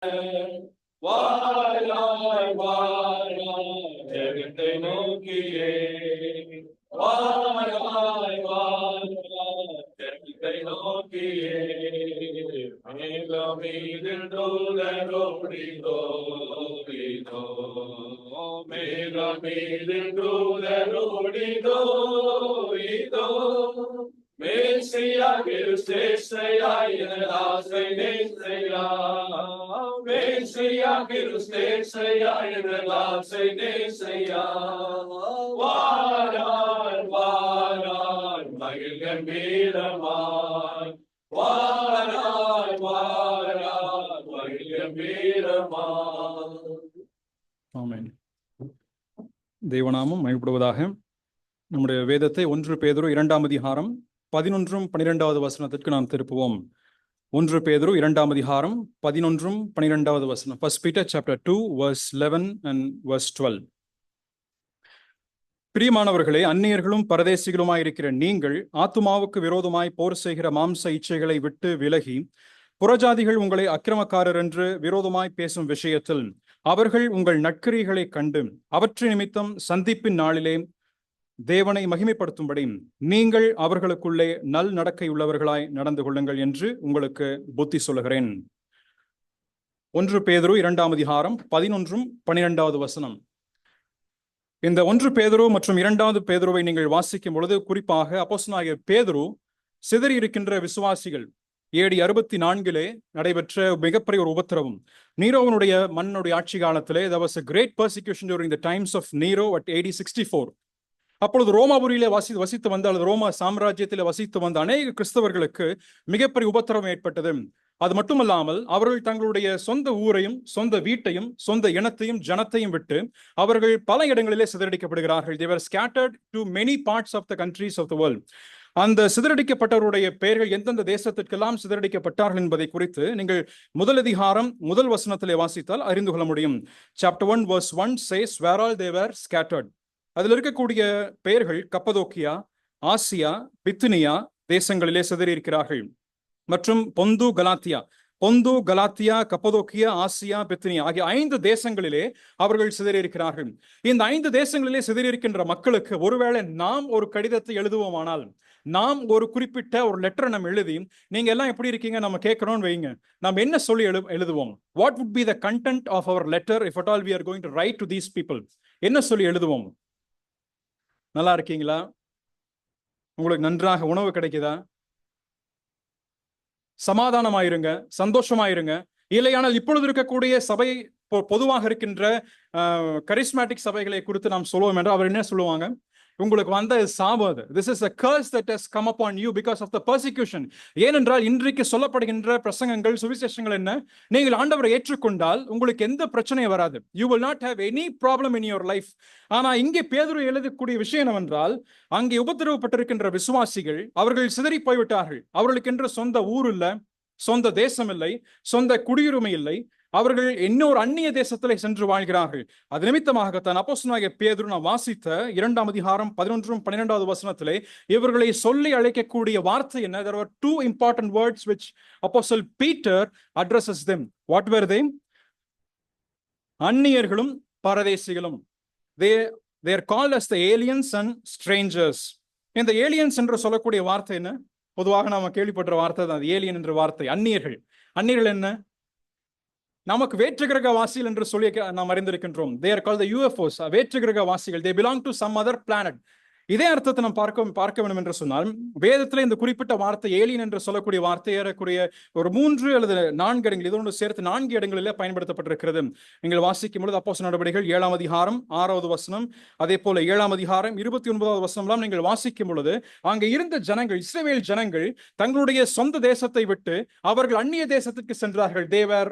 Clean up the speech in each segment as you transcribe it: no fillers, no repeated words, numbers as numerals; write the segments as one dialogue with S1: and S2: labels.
S1: வாராய் வாராய் ஜெகத்தை நோக்கியே, வாராய் வாராய் ஜெகத்தை நோக்கியே, மேகமீதில் தூதரோடிதோ மேகமீதில் தூதரோடிதோ இதோ மேசியா கிறிஸ்தேசையா ஆசை நேசையா, மேசியா கிறிஸ்தேசையா ஆசை நேசையா, வாராய் வாராய் மகிழ் கம்பீரமாய், வாராய் வாராய் மகிழ் கம்பீரமாய்.
S2: ஆமென். தேவநாமம் மகிழ்ப்படுவதாக. நம்முடைய வேதத்தை 1 பேதுரு 2ஆம் அதிகாரம் 11 12 வசனத்திற்கு நாம் திருப்புவோம். 1 பேதுரு 2ஆம் அதிகாரம் 11 12 வசனம். 1 Peter chapter 2 verse 11 and verse 12. பிரியமானவர்களே, அந்நியர்களும் பரதேசிகளுமாயிருக்கிற நீங்கள் ஆத்துமாவுக்கு விரோதமாய் போர் செய்கிற மாம்ச இச்சைகளை விட்டு விலகி, புறஜாதிகள் உங்களை அக்கிரமக்காரர் என்று விரோதமாய் பேசும் விஷயத்தில் அவர்கள் உங்கள் நற்கிரியைகளை கண்டு அவற்றின் நிமித்தம் சந்திப்பின் நாளிலே தேவனை மகிமைப்படுத்தும்படி நீங்கள் அவர்களுக்குள்ளே நல் நடக்கையுள்ளவர்களாய் நடந்து கொள்ளுங்கள் என்று உங்களுக்கு புத்தி சொல்லுகிறேன். 1 பேதுரு 2ஆம் அதிகாரம் 11 12 வசனம். இந்த 1 பேதுரு மற்றும் 2வது பேதுருவை நீங்கள் வாசிக்கும் பொழுது குறிப்பாக அப்போஸ்தலனாகிய பேதுரு சிதறி இருக்கின்ற விசுவாசிகள் AD 64 நடைபெற்ற மிகப்பெரிய ஒரு உபத்திரவம். நீரோவனுடைய மன்னனுடைய ஆட்சி காலத்திலே there was a great persecution during the times of Nero at AD 64. அப்பொழுது ரோமாபுரியிலே வசித்து வந்த அல்லது ரோமா சாம்ராஜ்யத்திலே வசித்து வந்த அநேக கிறிஸ்தவர்களுக்கு மிகப்பெரிய உபத்திரவம் ஏற்பட்டது. அது மட்டுமல்லாமல் அவர்கள் தங்களுடைய சொந்த ஊரையும் சொந்த வீட்டையும் சொந்த இனத்தையும் ஜனத்தையும் விட்டு அவர்கள் பல இடங்களிலே சிதறடிக்கப்படுகிறார்கள். They were scattered to many parts of the countries of the world. அந்த சிதறடிக்கப்பட்டவருடைய பெயர்கள் எந்தெந்த தேசத்திற்கெல்லாம் சிதறடிக்கப்பட்டார்கள் என்பதை குறித்து நீங்கள் முதல் அதிகாரம் முதல் வசனத்திலே வாசித்தால் அறிந்து கொள்ள முடியும். Chapter 1 verse 1 says where all they were scattered. அதில் இருக்கக்கூடிய பெயர்கள் கப்பதோக்கியா, ஆசியா, பித்துனியா தேசங்களிலே சிதறி இருக்கிறார்கள். மற்றும் பொந்து கலாத்தியா, கப்பதோக்கியா, ஆசியா, பித்துனியா ஆகிய 5 தேசங்களிலே அவர்கள் சிதறி இருக்கிறார்கள். இந்த 5 தேசங்களிலே சிதறி இருக்கின்ற மக்களுக்கு ஒருவேளை நாம் ஒரு கடிதத்தை எழுதுவோமானால், நாம் ஒரு குறிப்பிட்ட ஒரு லெட்டரை நம்ம எழுதி நீங்க எல்லாம் எப்படி இருக்கீங்க நம்ம கேட்கிறோம்னு வைங்க, நாம் என்ன சொல்லி எழுதுவோம்? What would be the content of our letter if at all we are going to write to these people? என்ன சொல்லி எழுதுவோம்? நல்லா இருக்கீங்களா? உங்களுக்கு நன்றாக உணவு கிடைக்குதா? சமாதானமாயிருங்க, சந்தோஷமாயிருங்க. இல்லையானால் இப்பொழுது இருக்கக்கூடிய சபை பொதுவாக இருக்கின்ற கரிஸ்மேட்டிக் சபைகளை குறித்து நாம் சொல்லுவோம் என்றால் அவர் என்ன சொல்லுவாங்க? உங்களுக்கு வந்த சாபம் அது. This is a curse that has come upon you because of the persecution. ஏனென்றால் இன்றைக்கு சொல்லப்படுகின்ற பிரசங்கங்கள் சுவிசேஷங்கள் என்ன? நீங்கள் ஆண்டவரை ஏற்றுக்கொண்டால் உங்களுக்கு எந்த பிரச்சனையும் வராது. You will not have any problem in your life. ஆனா இங்கே பேதுரு எழுதக்கூடிய விஷயம் என்னவென்றால், அங்கே உபத்திரவப்பட்டிருக்கின்ற விசுவாசிகள் அவர்கள் சிதறி போய்விட்டார்கள். அவர்களுக்கென்று சொந்த ஊர் இல்லை, சொந்த தேசம் இல்லை, சொந்த குடியுரிமை இல்லை. அவர்கள் இன்னொரு அந்நிய தேசத்திலே சென்று வாழ்கிறார்கள். அது நிமித்தமாகத்தான் அப்போஸ்தலனாகிய பேதுரு நாம் வாசித்த 2ஆம் அதிகாரம் 11 12 வசனத்திலே இவர்களை சொல்லி அழைக்கக்கூடிய வார்த்தை என்ன? There were 2 important words which Apostle Peter addresses them. What were they? அந்நியர்களும் பரதேசிகளும். They are called as the aliens and strangers. இந்த ஏலியன்ஸ் என்று சொல்லக்கூடிய வார்த்தை என்ன? பொதுவாக நாம கேள்விப்பட்ட வார்த்தை தான் ஏலியன் என்ற வார்த்தை. அந்நியர்கள் என்ன? நமக்கு வேற்றுகிரக வாசிகள் என்று சொல்லி நாம் அறிந்திருக்கின்றோம். They are called the UFOs, வேற்றுகிரக வாசிகள். They belong to some other planet. இதே அர்த்தத்தை நாம் பார்க்க வேண்டும் என்று சொன்னால், வேதத்தில் இந்த குறிப்பிட்ட வார்த்தை ஏலியன் என்று சொல்லக்கூடிய வார்த்தை ஏறக்குறைய ஒரு 3 அல்லது 4 இடங்கள், இதோடு சேர்த்து 4 இடங்களிலே பயன்படுத்தப்பட்டிருக்கிறது. நீங்கள் வாசிக்கும் பொழுது அப்போஸ்தலர் நடவடிக்கைகள் 7ஆம் அதிகாரம் 6வது வசனம், அதே போல 7ஆம் அதிகாரம் 29வது வசனம்லாம் நீங்கள் வாசிக்கும் பொழுது அங்கே இருந்த ஜனங்கள், இஸ்ரவேல் ஜனங்கள் தங்களுடைய சொந்த தேசத்தை விட்டு அவர்கள் அந்நிய தேசத்துக்கு சென்றார்கள். They were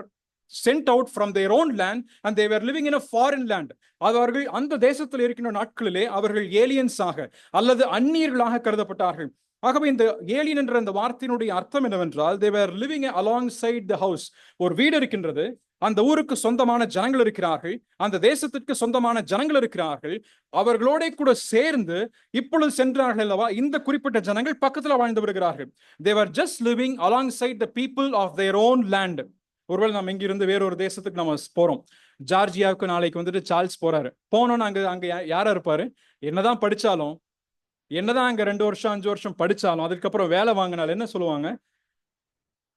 S2: sent out from their own land and they were living in a foreign land. அவர்கள் அந்த தேசத்தில் இருக்கின்ற நாட்களிலே அவர்கள் ஏலியன்ஸாக அல்லது அந்நியர்களாக கருதப்பட்டார்கள். ஆகவே இந்த ஏலியன் என்ற அந்த வார்த்தையினுடைய அர்த்தம் என்னவென்றால், they were living alongside the house. ஒரு வீடு இருக்கின்றது, அந்த ஊருக்கு சொந்தமான ஜனங்கள் இருக்கிறார்கள், அந்த தேசத்திற்கு சொந்தமான ஜனங்கள் இருக்கிறார்கள், அவர்களோட கூட சேர்ந்து இப்பொழுது சென்றார்கள் அல்லவா, இந்த குறிப்பிட்ட ஜனங்கள் பக்கத்துல வாழ்ந்து வருகிறார்கள். They were just living alongside the people of their own land. ஒருவேளை நம்ம இங்கிருந்து வேறொரு தேசத்துக்கு நம்ம போறோம். ஜார்ஜியாவுக்கு நாளைக்கு வந்துட்டு சார்ல்ஸ் போறாரு. போனோன்னு அங்க அங்க யாரா இருப்பாரு? என்னதான் படிச்சாலும், என்னதான் அங்க 2 வருஷம் 5 வருஷம் படிச்சாலும், அதுக்கப்புறம் வேலை வாங்கினாலும் என்ன சொல்லுவாங்க?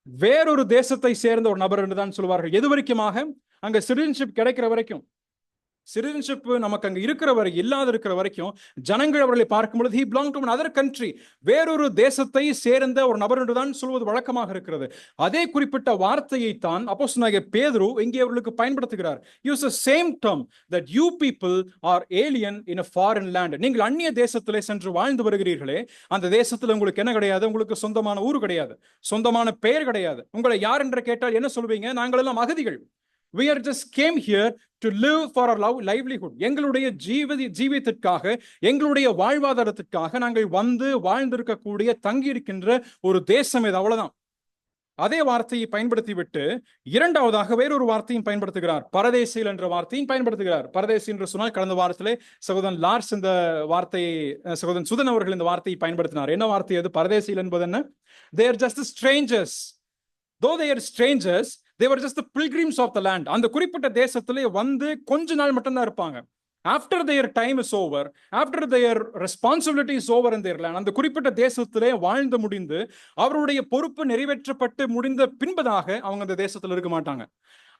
S2: வேறொரு தேசத்தை சேர்ந்த ஒரு நபர் என்று தான் சொல்லுவார்கள். எது வரைக்குமாக? அங்க சிட்டிசன்ஷிப் கிடைக்கிற வரைக்கும். சிட்டிசன்ஷிப் நமக்கு அங்க இருக்கிற வரை, இல்லாத இருக்கிற வரைக்கும் ஜனங்கள் அவர்களை பார்க்கும் பொழுது he belonged to another country, வேறொரு தேசத்தை சேர்ந்த ஒரு நபர் என்றுதான் சொல்வது வழக்கமாக இருக்கிறது. அதே குறிப்பிட்ட வார்த்தையை தான் அப்போஸ்தலனாகிய பேதுரு இங்கே அவர்களுக்கு பயன்படுத்துகிறார். use the same term that you people are alien in a foreign land. நீங்கள் அந்நிய தேசத்திலே சென்று வாழ்ந்து வருகிறீர்களே, அந்த தேசத்துல உங்களுக்கு என்ன கிடையாது? உங்களுக்கு சொந்தமான ஊர் கிடையாது, சொந்தமான பெயர் கிடையாது. உங்களை யார் என்று கேட்டால் என்ன சொல்வீங்க? நாங்கள் எல்லாம் அகதிகள். We are just came here to live for our livelihood. எங்களுடைய ஜீவியத்திற்காக, எங்களுடைய வாழ்வாதாரத்திற்காக நாங்கள் வந்து வாழ்ந்திருக்கக்கூடிய தங்கி இருக்கின்ற ஒரு தேசம் இது, அவ்வளவுதான். அதே வார்த்தையை பயன்படுத்தி விட்டு இரண்டாவதாக வேறொரு வார்த்தையும் பயன்படுத்துகிறார். பரதேசிகள் என்ற வார்த்தையும் பயன்படுத்துகிறார். பரதேசி என்று சொன்னால் கடந்த வாரத்திலே சகோதரன் லார்ஸ் இந்த வார்த்தையை, சகோதரன் சுதன் அவர்கள் இந்த வார்த்தையை பயன்படுத்தினார். என்ன வார்த்தை அது? பரதேசிகள் என்பது என்ன? They are just strangers. Though they are strangers, they were just the pilgrims of the land. அந்த குறிப்பிட்ட தேசத்திலே வந்து கொஞ்ச நாள் மட்டும்தான் இருப்பாங்க. After their time is over, after their responsibility is over in their land, அந்த குறிப்பிட்ட தேசத்திலே வாழ்ந்து முடிந்து அவருடைய பொறுப்பு நிறைவேற்றப்பட்டு முடிந்த பின்பதாக அவங்க அந்த தேசத்தில் இருக்க மாட்டாங்க.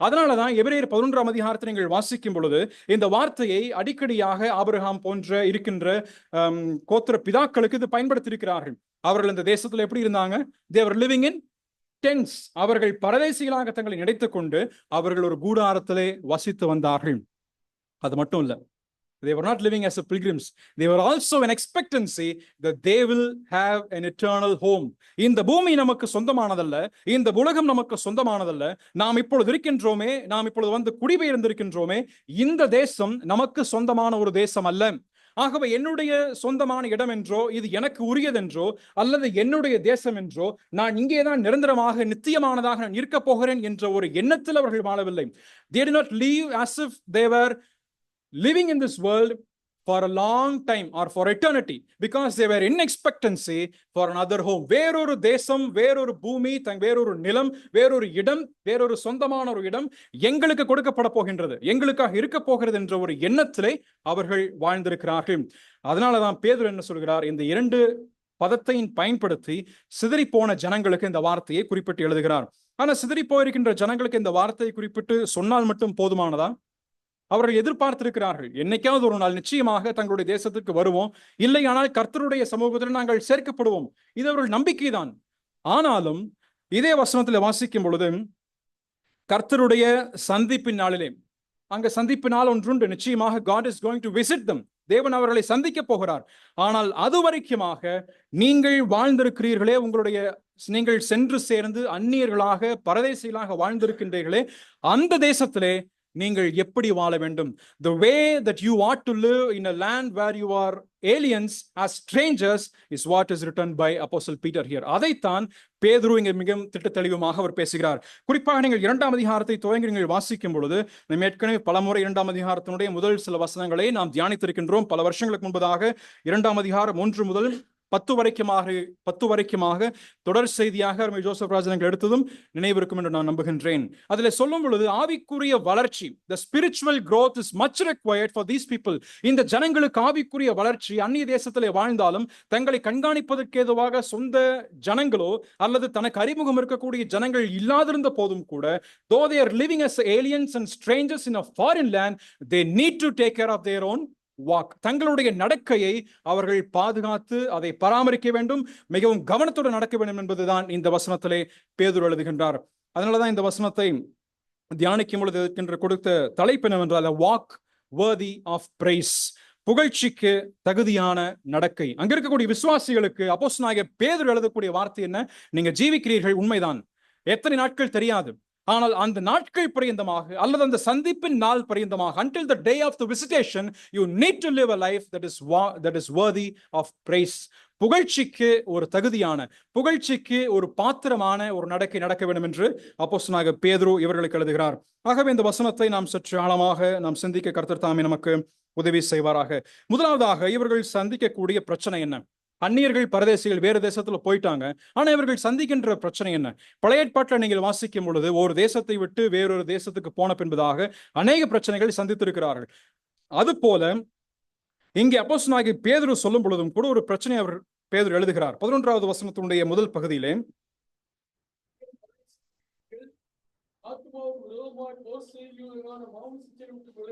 S2: அதனாலதான் எபிரேயர் 11ஆம் அதிகாரத்தை நீங்கள் வாசிக்கும் பொழுது இந்த வார்த்தையை அடிக்கடியாக ஆபிரகாம் போன்ற இருக்கின்ற கோத்திர பிதாக்களுக்கு இது பயன்படுத்தி இருக்கிறார்கள். அவர்கள் இந்த தேசத்துல எப்படி இருந்தாங்க? They were living in tents. அவர்கள் பரதேசிகளாக தங்களை நினைத்துக் கொண்டு அவர்கள் ஒரு கூடாரத்திலே வசித்து வந்தார்கள். அது மட்டும் இல்ல, they were not living as a pilgrims, they were also in expectancy that they will have an eternal home. இந்த பூமி நமக்கு சொந்தமானதல்ல, இந்த உலகம் நமக்கு சொந்தமானதல்ல. நாம் இப்பொழுது இருக்கின்றோமே, நாம் இப்பொழுது வந்து குடிபெயர்ந்திருக்கின்றோமே, இந்த தேசம் நமக்கு சொந்தமான ஒரு தேசம் அல்ல. ஆகவே என்னுடைய சொந்தமான இடம் என்றோ, இது எனக்கு உரியதென்றோ, அல்லது என்னுடைய தேசம் என்றோ, நான் இங்கேதான் நிரந்தரமாக நித்தியமானதாக நான் இருக்க போகிறேன் என்ற ஒரு எண்ணத்தில் அவர்கள் வாழவில்லை. They did not live as if they were living in this world for a long time or for eternity, because they were in expectancy for another home. வேறொரு தேசம், வேறொரு பூமி, வேறொரு நிலம், வேறொரு இடம், வேறொரு சொந்தமான ஒரு இடம் எங்களுக்கு கொடுக்கப்பட போகின்றது, எங்களுக்காக இருக்க போகிறது என்ற ஒரு எண்ணத்திலே அவர்கள் வாழ்ந்திருக்கிறார்கள். அதனாலதான் பேதுரு என்ன சொல்கிறார்? இந்த இரண்டு பதத்தையும் பயன்படுத்தி சிதறி போன ஜனங்களுக்கு இந்த வார்த்தையை குறிப்பிட்டு எழுதுகிறார். ஆனா சிதறி போயிருக்கின்ற ஜனங்களுக்கு இந்த வார்த்தையை குறிப்பிட்டு சொன்னால் மட்டும் போதுமானதா? அவர்கள் எதிர்பார்த்திருக்கிறார்கள், என்னைக்காவது ஒரு நாள் நிச்சயமாக தங்களுடைய தேசத்துக்கு வருவோம், இல்லையானால் கர்த்தருடைய சமூகத்தில் நாங்கள் சேர்க்கப்படுவோம். இது அவர்கள் நம்பிக்கைதான். ஆனாலும் இதே வசனத்தில் வாசிக்கும் பொழுது கர்த்தருடைய சந்திப்பின் நாளிலே, அங்க சந்திப்பு நாள் ஒன்றுண்டு, நிச்சயமாக God is going to visit them. தேவன் அவர்களை சந்திக்க போகிறார். ஆனால் அது வரைக்குமாக நீங்கள் வாழ்ந்திருக்கிறீர்களே, நீங்கள் சென்று சேர்ந்து அந்நியர்களாக பரதேசிகளாக வாழ்ந்திருக்கின்றீர்களே, அந்த தேசத்திலே நீங்கள் எப்படி வாழ வேண்டும்? The way that you ought to live in a land where you are aliens as strangers is what is written by Apostle Peter here. அதைத்தான் பேதுரு இங்கே மிக திட்ட தெளிவாக அவர் பேசுகிறார். குறிப்பாக நீங்கள் 2ஆம் அதிகாரத்தை துவங்கி நீங்கள் வாசிக்கும் பொழுது, நம்ம ஏற்கனவே பலமுறை 2ஆம் அதிகாரத்தினுடைய முதல் சில வசனங்களை நாம் தியானித்திருக்கின்றோம். பல வருஷங்களுக்கு முன்பதாக 2ஆம் அதிகாரம் 1 முதல் 10 வரைக்குமாக தொடர் செய்தியாக ஜோசப் ராஜன் எடுத்ததும் நினைவிருக்கும் என்று நான் நம்புகின்றேன். அதில் சொல்லும் பொழுது ஆவிக்குரிய வளர்ச்சி, the spiritual growth is much required for these people. இந்த ஜனங்களுக்கு ஆவிக்குரிய வளர்ச்சி, அந்நிய தேசத்திலே வாழ்ந்தாலும் தங்களை கண்காணிப்பதற்கு ஏதுவாக சொந்த ஜனங்களோ அல்லது தனக்கு அறிமுகம் இருக்கக்கூடிய ஜனங்கள் இல்லாதிருந்த போதும் கூட, though they are living as aliens and strangers in a foreign land, they need to take care of their own walk. தங்களுடைய நடக்கையை அவர்கள் பாதுகாத்து அதை பராமரிக்க வேண்டும், மிகவும் கவனத்தோடு நடக்க வேண்டும் என்பதுதான் இந்த வசனத்திலே பேதுரு எழுதுகின்றார். அதனாலதான் இந்த வசனத்தை தியானிக்கும் பொழுது இருக்கின்ற கொடுத்த தலைப்பு என்னவென்றால் வாக் worthy of praise, புகழ்ச்சிக்கு தகுதியான நடக்கை. அங்க இருக்கக்கூடிய விசுவாசிகளுக்கு அப்போஸ்தலனாகிய பேதுரு எழுதக்கூடிய வார்த்தை என்ன? நீங்க ஜீவிக்கிறீர்கள், உண்மைதான், எத்தனை நாட்கள் தெரியாது, ஆனால் அந்த நாட்கள் பரியந்தமாக அல்லது அந்த சந்திப்பின் நாள் பரியந்தமாக, until the day of the visitation, you need to live a life that is worthy of praise. புகழ்ச்சிக்கு ஒரு தகுதியான, புகழ்ச்சிக்கு ஒரு பாத்திரமான ஒரு நடக்க வேண்டும் என்று அப்போஸ்தலனாகிய பேதுரு இவர்களுக்கு எழுதுகிறார். ஆகவே இந்த வசனத்தை நாம் சற்று ஆழமாக நாம் சிந்திக்க கர்த்தர் தாமே நமக்கு உதவி செய்வாராக. முதலாவதாக இவர்கள் சந்திக்கக்கூடிய பிரச்சனை என்ன? அந்நியர்கள் பரதேசிகள் வேறு தேசத்துல போயிட்டாங்க. ஆனா இவர்கள் சந்திக்கின்ற பிரச்சனை என்ன? பழைய ஏற்பாட்டில் நீங்கள் வாசிக்கும் பொழுது ஒரு தேசத்தை விட்டு வேறொரு தேசத்துக்கு போன பின்பதாக அநேக பிரச்சனைகளை சந்தித்திருக்கிறார்கள். அது போல இங்கே அப்போஸ்தலனாகிய பேதுரு சொல்லும் பொழுதும் கூட ஒரு பிரச்சனை அவர் பேதுரு எழுதுகிறார். 11வது வசனத்தினுடைய முதல் பகுதியிலே,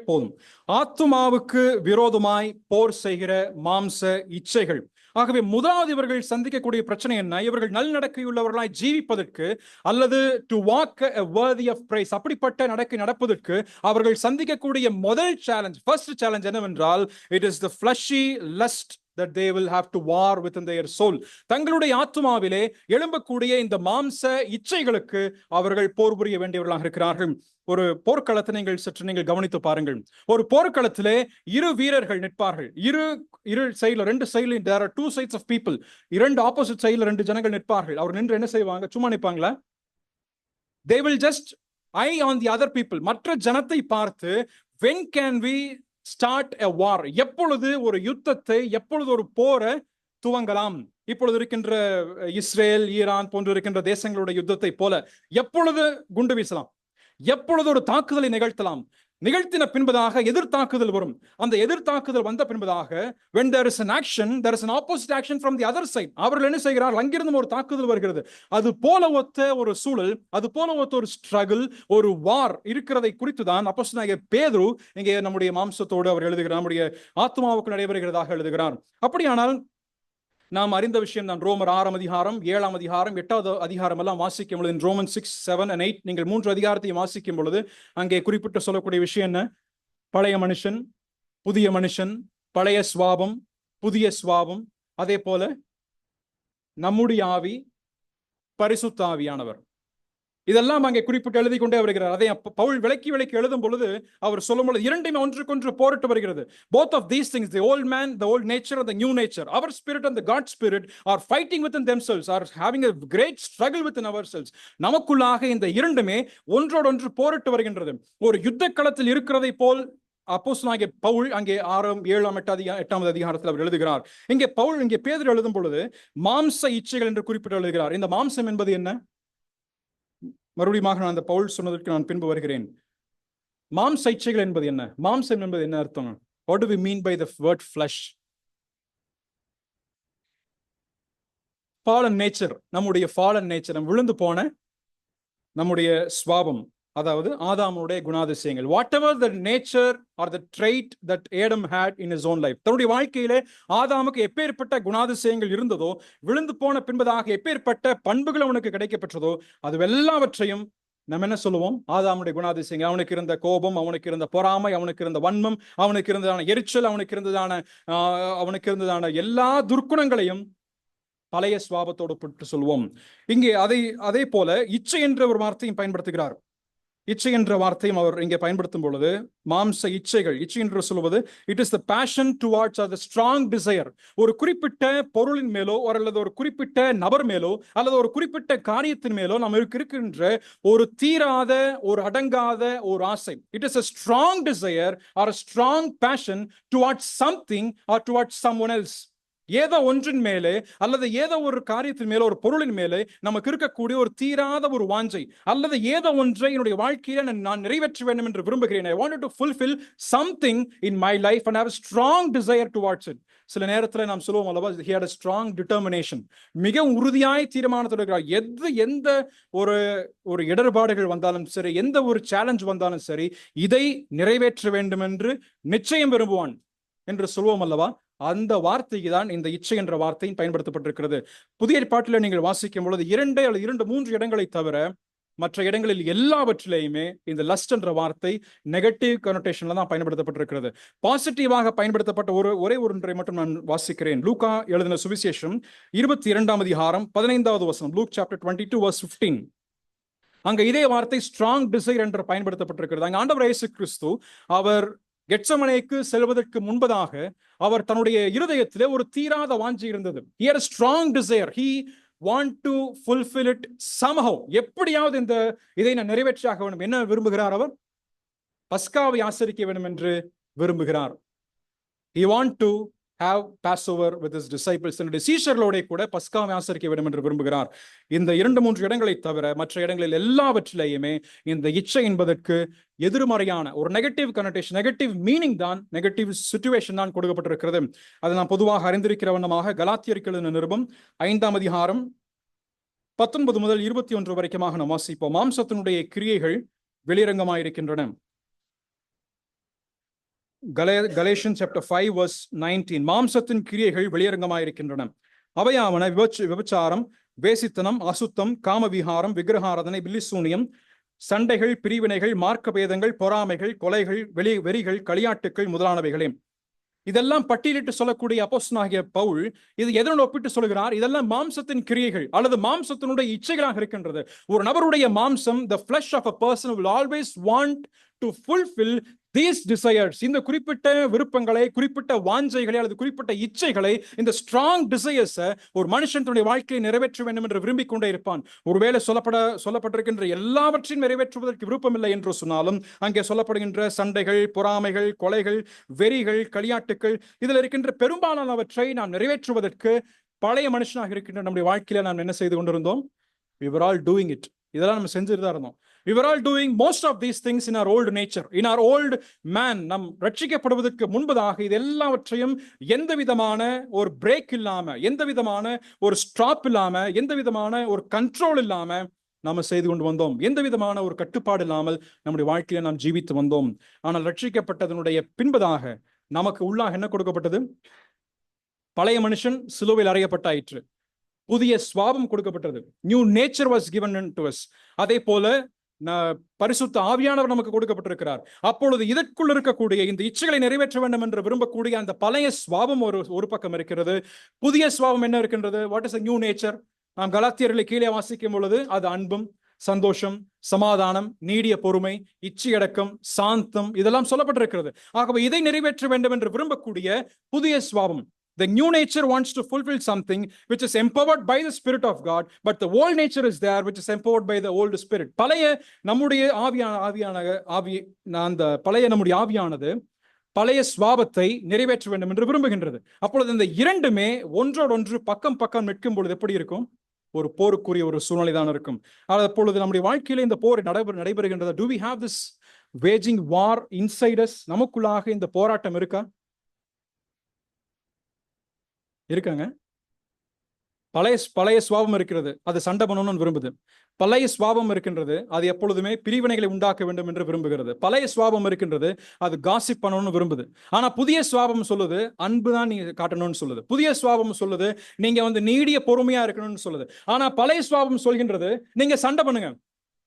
S2: போதும், ஆத்துமாவுக்கு விரோதமாய் போர் செய்கிற மாம்ச இச்சைகள். ஆகவே முதலாவது இவர்கள் சந்திக்கக்கூடிய பிரச்சனை என்ன? இவர்கள் நல்லடக்கையுள்ளவர்களாய் ஜீவிப்பதற்கு அல்லது to walk a worthy of praise, அப்படிப்பட்ட நடக்கை நடப்பதற்கு அவர்கள் சந்திக்கக்கூடிய முதல் சேலஞ்ச், ஃபர்ஸ்ட் சேலஞ்ச் என்னவென்றால், it is the fleshy lust that they will have to war within their soul. தங்களுடைய ஆத்துமாவிலே எழும்பக்கூடிய இந்த மாம்ச இச்சைகளுக்கு அவர்கள் போர் புரிய வேண்டியவர்களாக இருக்கிறார்கள். ஒரு போர்க்களத்தை நீங்கள் சற்று நீங்கள் கவனித்து பாருங்கள். ஒரு போர்க்களத்திலே இரு வீரர்கள் நிற்பார்கள். இரு சைடுல, ரெண்டு சைடுல there are two sides of people. இரண்டு ஆப்போசிட் சைடுல ரெண்டு ஜனங்கள் நிற்பார்கள். அவர் நின்று என்ன செய்வாங்க? சும்மா நிற்பாங்களா? they will just eye on the other people. மற்ற ஜனத்தை பார்த்து when can we start a war, எப்பொழுது ஒரு யுத்தத்தை, எப்பொழுது ஒரு போரை துவங்கலாம்? இப்பொழுது இருக்கின்ற இஸ்ரேல், ஈரான் போன்று இருக்கின்ற தேசங்களுடைய யுத்தத்தை போல எப்பொழுது குண்டு வீசலாம், எப்பொழுது ஒரு தாக்குதலை நிகழ்த்தலாம், நிகழ்த்தின பின்பதாக எதிர்த்தாக்குதல் வரும். அந்த எதிர்த்தாக்குதல் வந்த பின்பதாக when there is an action, there is an opposite action from the other side. அவர்கள் என்ன செய்கிறார்கள்? அங்கிருந்து ஒரு தாக்குதல் வருகிறது. அது போல ஒத்த ஒரு சூழல், அது போல ஒத்த ஒரு ஸ்ட்ரகிள், ஒரு வார் இருக்கிறதை குறித்து தான் அப்போஸ்தலனாகிய பேதுரு இங்கே நம்முடைய மாம்சத்தோடு அவர் எழுதுகிறார், நம்முடைய ஆத்மாவுக்கு நடைபெறுகிறதாக எழுதுகிறார். அப்படியானால் நாம் அறிந்த விஷயம் தான். ரோமர் 6ஆம் அதிகாரம், 7ஆம் அதிகாரம், 8வது அதிகாரம் எல்லாம் வாசிக்கும் பொழுது, ரோமன் 6, 7 and 8 நீங்கள் 3 அதிகாரத்தையும் வாசிக்கும் பொழுது அங்கே குறிப்பிட்டு சொல்லக்கூடிய விஷயம் என்ன? பழைய மனுஷன், புதிய மனுஷன், பழைய சுவாபம், புதிய சுவாபம், அதே போல நம்முடைய ஆவி, பரிசுத்த ஆவியானவர், இதெல்லாம் அங்கே குறிப்பிட்டு எழுதி கொண்டே வருகிறார். அதை பவுல் விளக்கி எழுதும் பொழுது அவர் சொல்லும் பொழுது இரண்டையுமே ஒன்றுக்கொன்று போரிட்டு வருகிறது. Both of these things, the old man, the old nature and the new nature, our spirit and the God spirit are fighting within themselves, are having a great struggle within ourselves. நமக்குள்ளாக இந்த இரண்டுமே ஒன்றோடொன்று போரிட்டு வருகின்றது. ஒரு யுத்த களத்தில் இருக்கிறதை போல் அப்போஸ்தலனாகிய பவுல் அங்கே 6ஆம் 7ஆம் 8ஆம் அதிகாரத்தில் அவர் எழுதுகிறார். இங்கே பவுல், இங்கே பேதுரு எழுதும் பொழுது மாம்ச இச்சைகள் என்று குறிப்பிட்டு எழுதுகிறார். இந்த மாம்சம் என்பது என்ன? மறுபடியும் நான் அந்த பவுல் சொன்னதற்கு நான் பின்பு வருகிறேன். மாம்ச இச்சைகள் என்பது என்ன? மாம்சம் என்பது என்ன அர்த்தம்? What do we mean by the word flesh? fallen nature, நம்முடைய fallen nature, விழுந்து போன நம்முடைய சுவாபம், அதாவது ஆதாமுடைய குணாதிசயங்கள். whatever the nature or the trait that Adam had in his own life, தன்னுடைய வாழ்க்கையிலே ஆதாமுக்கு எப்பேற்பட்ட குணாதிசயங்கள் இருந்ததோ, விழுந்து போன பின்பதாக எப்பேற்பட்ட பண்புகள் அவனுக்கு கிடைக்கப்பெற்றதோ, அது எல்லாவற்றையும் நம்ம என்ன சொல்லுவோம்? ஆதாமுடைய குணாதிசயங்கள். அவனுக்கு இருந்த கோபம், அவனுக்கு இருந்த பொறாமை, அவனுக்கு இருந்த வன்மம், அவனுக்கு இருந்ததான எரிச்சல், அவனுக்கு இருந்ததான எல்லா துர்க்குணங்களையும் பழைய சுவாபத்தோடு பட்டு சொல்வோம். இங்கே அதே போல இச்சை என்ற ஒரு வார்த்தையும் பயன்படுத்துகிறார். இச்சை என்ற வார்த்தையும் அவர் இங்கே பயன்படுத்தும் பொழுது மாம்ச இச்சைகள், இச்சை என்று சொல்வது it is the passion towards or the strong desire. ஒரு குறிப்பிட்ட பொருளின் மேலோ அல்லது ஒரு குறிப்பிட்ட நபர் மேலோ அல்லது ஒரு குறிப்பிட்ட காரியத்தின் மேலோ நம்ம இருக்கின்ற ஒரு தீராத, ஒரு அடங்காத ஒரு ஆசை. It is a strong desire or a strong passion towards something or towards someone else. ஏதோ ஒன்றின் மேலே அல்லது ஏதோ ஒரு காரியத்தின் மேலே, ஒரு பொருளின் மேலே நமக்கு இருக்கக்கூடிய ஒரு தீராத ஒரு வாஞ்சை, அல்லது ஏதோ ஒன்றை என்னுடைய வாழ்க்கையில நான் நிறைவேற்ற வேண்டும் என்று விரும்புகிறேன். I wanted to fulfill something in my life and have a strong desire towards it. சில நேரத்தில் நாம் சொல்லுவோம் அல்லவா, he had a strong determination, மிக உறுதியாய் தீர்மானத்தோடு இருக்கிறார். எந்த ஒரு இடர்பாடுகள் வந்தாலும் சரி, எந்த ஒரு சேலஞ்ச் வந்தாலும் சரி, இதை நிறைவேற்ற வேண்டும் என்று நிச்சயம் விரும்புவான் என்று சொல்வோம் அல்லவா. அந்த வார்த்தைக்கு தான் இந்த இச்சை என்ற வார்த்தையும் பயன்படுத்தப்பட்டிருக்கிறது. புதிய ஏற்பாட்டில் நீங்கள் வாசிக்கும் பொழுது 2 அல்லது 3 இடங்களை தவிர மற்ற இடங்களில் எல்லாவற்றிலேயுமே இந்த லஸ்ட் என்ற வார்த்தை நெகட்டிவ் கனோட்டேஷன்ல தான் பயன்படுத்தப்பட்டிருக்கிறது. பாசிட்டிவாக பயன்படுத்தப்பட்ட ஒரே ஒன்றை மட்டும் நான் வாசிக்கிறேன். லூக்கா எழுதின சுவிசேஷம் 22ஆம் அதிகாரம் 15வது வசனம், லூக் சாப்டர் 22 verse 15. அங்க இதே வார்த்தை ஸ்ட்ராங் டிசைர் என்று பயன்படுத்தப்பட்டிருக்கிறது. அங்க ஆண்டவர் இயேசு கிறிஸ்து அவர் கெத்செமனேக்கு செல்வதற்கு முன்பதாக அவர் தன்னுடைய இருதயத்திலே ஒரு தீராத வாஞ்சி இருந்தது. He had a strong desire. He want to fulfill it somehow. எப்படியாவது இதை நான் நிறைவேற்றாக வேண்டும். என்ன விரும்புகிறார்? அவர் பஸ்காவை ஆசரிக்க வேண்டும் என்று விரும்புகிறார். He want to have Passover with his disciples. தன்னுடைய சீஷர்களோட கூட பஸ்காவை ஆசரிக்க வேண்டும் என்று விரும்புகிறார். இந்த 2-3 இடங்களை தவிர மற்ற இடங்களில் எல்லாவற்றிலேயுமே இந்த இச்சை என்பதற்கு எதிர்மறையான ஒரு நெகட்டிவ் கனோட்டேஷன், நெகட்டிவ் மீனிங் தான், நெகட்டிவ் சிச்சுவேஷன் தான் கொடுக்கப்பட்டிருக்கிறது. அதை நாம் பொதுவாக அறிந்திருக்கிற வண்ணமாக கலாத்தியருக்கு எழுதின நிருபம் 5ஆம் அதிகாரம் 19 முதல் 21 வரைக்குமாக நாம் வாசிப்போம். மாம்சத்தினுடைய கிரியைகள் வெளிரங்கமாயிருக்கின்றன. Galatians chapter 5 verse 19. மாம்சத்தின் கிரியைகள் வெளியரங்கமாயிருக்கின்றன. அவையாவன விபச்சாரம், வேசித்தனம், அசுத்தம், காமவிகாரம், விக்கிரகாராதனை, பில்லிசூனியம், சண்டைகள், பிரிவினைகள், மார்க்க பேதங்கள், பொறாமைகள், கொலைகள், வெறிகள், களியாட்டுக்கள் முதலானவைகளே. இதெல்லாம் பட்டியலிட்டு சொல்லக்கூடிய அப்போஸ்தலனாகிய பவுல் இது எதனோடு ஒப்பிட்டு சொல்கிறார்? இதெல்லாம் மாம்சத்தின் கிரியைகள் அல்லது மாம்சத்தினுடைய இச்சைகளாக இருக்கின்றது. ஒரு நபருடைய மாம்சம், the flesh of a person will always want to fulfill these desires. இந்த குறிப்பிட்ட விருப்பங்களை, குறிப்பிட்ட வாஞ்சைகளை அல்லது குறிப்பிட்ட இச்சைகளை, இந்த ஸ்ட்ராங் டிசையர்ஸ் ஒரு மனுஷன் தன்னுடைய வாழ்க்கையை நிறைவேற்ற வேண்டும் என்று விரும்பிக் கொண்டே இருப்பான். ஒருவேளை சொல்லப்பட்டிருக்கின்ற எல்லாவற்றையும் நிறைவேற்றுவதற்கு விருப்பமில்லை என்று சொன்னாலும் அங்கே சொல்லப்படுகின்ற சண்டைகள், பொறாமைகள், கொலைகள், வெறிகள், களியாட்டுக்கள், இதில் இருக்கின்ற பெரும்பாலானவற்றை நாம் நிறைவேற்றுவதற்கு பழைய மனுஷனாக இருக்கின்ற நம்முடைய வாழ்க்கையில நாம் என்ன செய்து கொண்டிருந்தோம்? We were all doing it. இதெல்லாம் நம்ம செஞ்சுட்டு தான் இருந்தோம். We were all doing most of these things in our old nature, in our old man. நம் ரட்சிக்கப்படுவதற்கு முன்பதாக இது எல்லாவற்றையும் எந்த விதமான ஒரு பிரேக் இல்லாம, எந்த விதமான ஒரு ஸ்டாப் இல்லாம, எந்த விதமான ஒரு கண்ட்ரோல் இல்லாம நாம செய்து கொண்டு வந்தோம். எந்த விதமான ஒரு கட்டுப்பாடு இல்லாமல் நம்முடைய வாழ்க்கையில நாம் ஜீவித்து வந்தோம். ஆனால் ரட்சிக்கப்பட்டதனுடைய பின்பதாக நமக்கு உள்ளாக என்ன கொடுக்கப்பட்டது? பழைய மனுஷன் சிலுவையில் அறையப்பட்டாயிற்று. புதிய சுவாபம் கொடுக்கப்பட்டது. New nature was given to us. அதே போல பரிசுத்த ஆவியானவர் நமக்கு கொடுக்கப்பட்டிருக்கிறார். அப்பொழுது இதற்குள் இருக்கக்கூடிய இந்த இச்சைகளை நிறைவேற்ற வேண்டும் என்று விரும்பக்கூடிய அந்த பழைய சுவாபம் ஒரு பக்கம் இருக்கிறது. புதிய சுவாபம் என்ன இருக்கின்றது? What is a new nature? நாம் கலாத்தியர்களை கீழே வாசிக்கும் பொழுது அது அன்பும், சந்தோஷம், சமாதானம், நீடிய பொறுமை, இச்சையடக்கம், சாந்தம், இதெல்லாம் சொல்லப்பட்டிருக்கிறது. ஆகவே இதை நிறைவேற்ற வேண்டும் என்று விரும்பக்கூடிய புதிய சுவாபம். The new nature wants to fulfill something which is empowered by the Spirit of God, but the old nature is there which is empowered by the old spirit. பழைய நம்முடைய நம்முடைய ஆவியானது பழைய சுவாபத்தை நிறைவேற்ற வேண்டும் என்று விரும்புகின்றது. அப்பொழுது இந்த இரண்டுமே ஒன்றோடொன்று பக்கம் பக்கம் நிற்கும் பொழுது எப்படி இருக்கும்? ஒரு போருக்குரிய ஒரு சூழ்நிலை தான் இருக்கும். அப்பொழுது நம்முடைய வாழ்க்கையில இந்த போர் நடைபெறுகின்றது. Do we have this waging war inside us? நமக்குள்ளாக இந்த போராட்டம் இருக்கா? இருக்காங்க. பழைய சுவாபம் இருக்கிறது, அது சண்டை பண்ணணும்னு விரும்புது. பழைய சுவாபம் இருக்கின்றது, அது எப்பொழுதுமே பிரிவினைகளை உண்டாக்க வேண்டும் என்று விரும்புகிறது. பழைய சுவாபம் இருக்கின்றது, அது காசிப் பண்ணணும்னு விரும்புது. ஆனா புதிய சுவாபம் சொல்லுது அன்பு தான் நீங்க காட்டணும்னு சொல்லுது. புதிய சுவாபம் சொல்லுது நீங்க நீடிய பொறுமையா இருக்கணும்னு சொல்லுது. ஆனா பழைய சுவாபம் சொல்கின்றது நீங்க சண்டை பண்ணுங்க,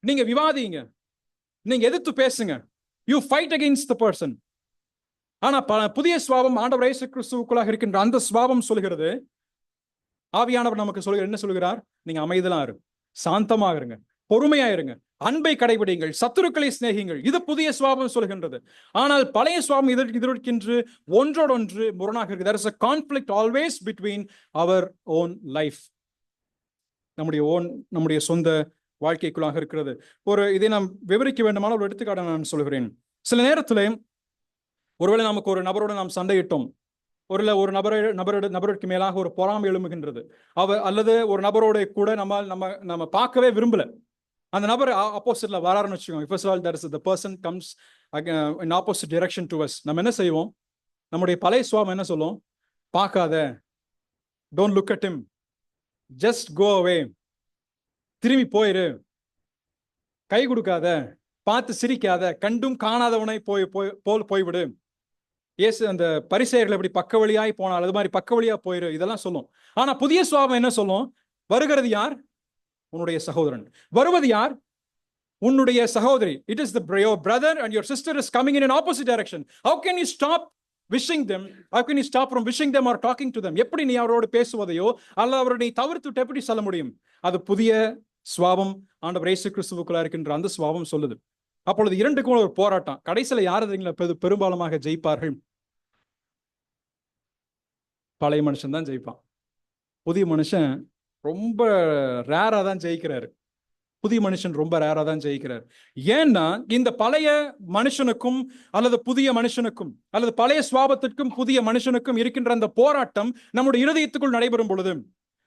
S2: நீங்க விவாதிங்க, நீங்க எதிர்த்து பேசுங்க, you fight against the person. ஆனா புதிய சுவாபம் ஆண்டவர் இயேசு கிறிஸ்துவுக்குள்ளாக இருக்கின்ற அந்த சுவாபம் சொல்கிறது, ஆவியானவர் நமக்கு என்ன சொல்கிறார்? நீங்க அமைதலா இருங்க, சாந்தமாக இருங்க, பொறுமையா இருங்க, அன்பை கடைபிடிங்கள், சத்துருக்களை சிநேகிங்கள். இது புதிய சுவாபம் சொல்கின்றது. ஆனால் பழைய சுவாபம் இதற்கென்று ஒன்றோடொன்று முரணாக இருக்கு. There is a conflict always between our own life. நம்முடைய சொந்த வாழ்க்கைக்குள்ளாக இருக்கிறது. இதை நாம் விவரிக்க வேண்டுமான ஒரு எடுத்துக்காட்டை நான் சொல்கிறேன். சில நேரத்தில் ஒருவேளை நமக்கு ஒரு நபரோடு நாம் சண்டையிட்டோம், ஒரு நபருக்கு மேலாக ஒரு பொறாமை எழும்புகின்றது, அல்லது ஒரு நபரோட கூட நம்ம பார்க்கவே விரும்பல, அந்த நபர் ஆப்போசிட்ல வராருன்னு வச்சுக்கோங்க. First of all, the person comes in opposite direction to us. நம்ம என்ன செய்வோம்? நம்முடைய பழைய சுவாபம் என்ன சொல்லும்? பார்க்காத, don't look at him, just go away, திரும்பி போயிரு, கை கொடுக்காத, பார்த்து சிரிக்காத, கண்டும் காணாதவனை போய்விடு. இயேசு அந்த பரிசேயர்கள் எப்படி பக்க வழியாய் போனால் அது மாதிரி பக்க வழியா போயிரு, இதெல்லாம் சொல்லும். ஆனா புதிய சுவாபம் என்ன சொல்லும்? வருகிறது யார்? உன்னுடைய சகோதரன். வருவது யார்? உன்னுடைய சகோதரி. It is your brother and your sister is coming in an opposite direction. How can you stop wishing them? How can you stop from wishing them or talking to them? எப்படி நீ அவரோடு பேசுவதையோ அல்லது அவரை நீ தவிர்த்து எப்படி சொல்ல முடியும்? அது புதிய சுவாபம் ஆண்டவர் இயேசு கிறிஸ்துவுக்குள்ள இருக்கின்ற அந்த சுவாபம் சொல்லுது. அப்பொழுது இரண்டுக்கும் ஒரு போராட்டம். கடைசியில யார் பெரும்பாலுமாக ஜெயிப்பார்கள்? பழைய மனுஷன் தான் ஜெயிப்பான். புதிய மனுஷன் ரொம்ப ரேரா தான் ஜெயிக்கிறாரு. புதிய மனுஷன் ரொம்ப ரேரா தான் ஜெயிக்கிறார். ஏன்னா இந்த பழைய மனுஷனுக்கும் அல்லது புதிய மனுஷனுக்கும் அல்லது பழைய சுவாபத்திற்கும் புதிய மனுஷனுக்கும் இருக்கின்ற அந்த போராட்டம் நம்முடைய இருதயத்துக்குள் நடைபெறும் பொழுது,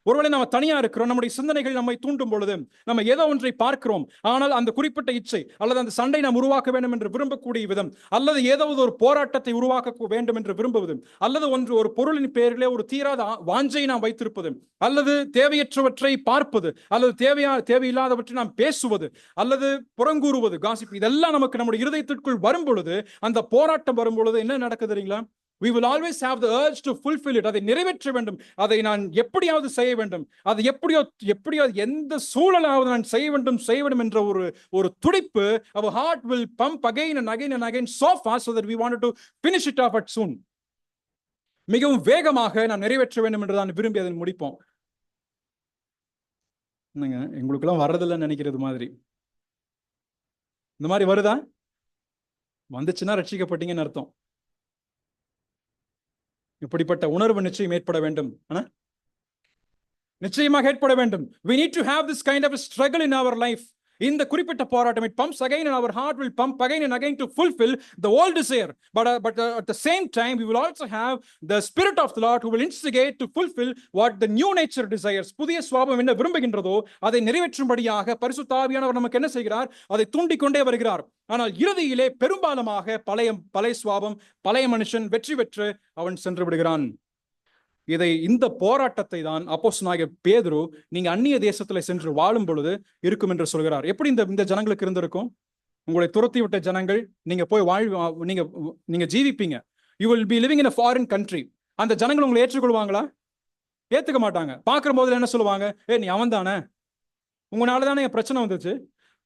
S2: ஒருவேளை நம்ம தனியா இருக்கிறோம், நம்முடைய சிந்தனைகள் நம்மை தூண்டும் பொழுது, நம்ம ஏதோ ஒன்றை பார்க்கிறோம், ஆனால் அந்த குறிப்பிட்ட இச்சை அல்லது அந்த சண்டை நாம் உருவாக்க வேண்டும் என்று விரும்பக்கூடிய விதம், அல்லது ஏதாவது ஒரு போராட்டத்தை உருவாக்க வேண்டும் என்று விரும்புவது, அல்லது ஒரு பொருளின் பெயரிலே ஒரு தீராத வாஞ்சை நாம் வைத்திருப்பது, அல்லது தேவையற்றவற்றை பார்ப்பது, அல்லது தேவையில்லாதவற்றை நாம் பேசுவது, அல்லது புறங்கூறுவது, காசிப், இதெல்லாம் நமக்கு நம்முடைய இருதயத்திற்குள் வரும் பொழுது, அந்த போராட்டம் வரும் பொழுது என்ன நடக்குது தெரியுங்களா? We will always have the urge to fulfill it. அதை நிறைவேற்ற வேண்டும், அதை நான் எப்படியாவது செய்ய வேண்டும், அதை எப்படியோ எந்த சூழலாவது நான் செய்ய வேண்டும் என்ற ஒரு துடிப்பு. Our heart will pump again and again and again so fast so that we wanted to finish it off at soon. மிகவும் வேகமாக நான் நிறைவேற்ற வேண்டும் என்று தான் விரும்பி அதை முடிப்போம். என்னங்க எங்களுக்கெல்லாம் வர்றதில்லைன்னு நினைக்கிறது மாதிரி. இந்த மாதிரி வருதா? வந்துச்சுன்னா ரட்சிக்கப்பட்டீங்கன்னு அர்த்தம். இப்படிப்பட்ட உணர்வு நிச்சயம் ஏற்பட வேண்டும். நிச்சயமாக ஏற்பட வேண்டும். We need to have this kind of a struggle in our life. இந்த குறிப்பிட்ட போராட்டம், it pumps again and our heart will pump again and again to fulfill the old desire. But at the same time, we will also have the Spirit of the Lord who will instigate to fulfill what the new nature desires. புதிய சுவாபம் என்ன விரும்புகின்றதோ அதை நிறைவேற்றும்படியாக பரிசுத்த ஆவியானவர் நமக்கு என்ன செய்கிறார்? அதை தூண்டிக்கொண்டே வருகிறார். ஆனால் இறுதியிலே பெரும்பாலுமாக பழைய சுவாபம், பழைய மனுஷன் வெற்றி பெற்று அவன் சென்று விடுகிறான். இந்த போராட்டத்தை தான் அப்போஸ்தலனாகிய பேதுரு நீங்க அந்நிய தேசத்துல சென்று வாழும் பொழுது இருக்கும் என்று சொல்கிறார். எப்படி இந்த ஜனங்களுக்கு இருந்திருக்கும்? உங்களை துரத்தி விட்ட ஜனங்கள், நீங்க போய் நீங்க ஜீவிப்பீங்க. You will be living in a foreign country. அந்த ஜனங்கள் உங்களை ஏற்றுக்கொள்வாங்களா? ஏத்துக்க மாட்டாங்க. பார்க்கிற போதுல என்ன சொல்லுவாங்க? நீ அவன் தானே, உங்களாலதானே என் பிரச்சனை வந்துச்சு,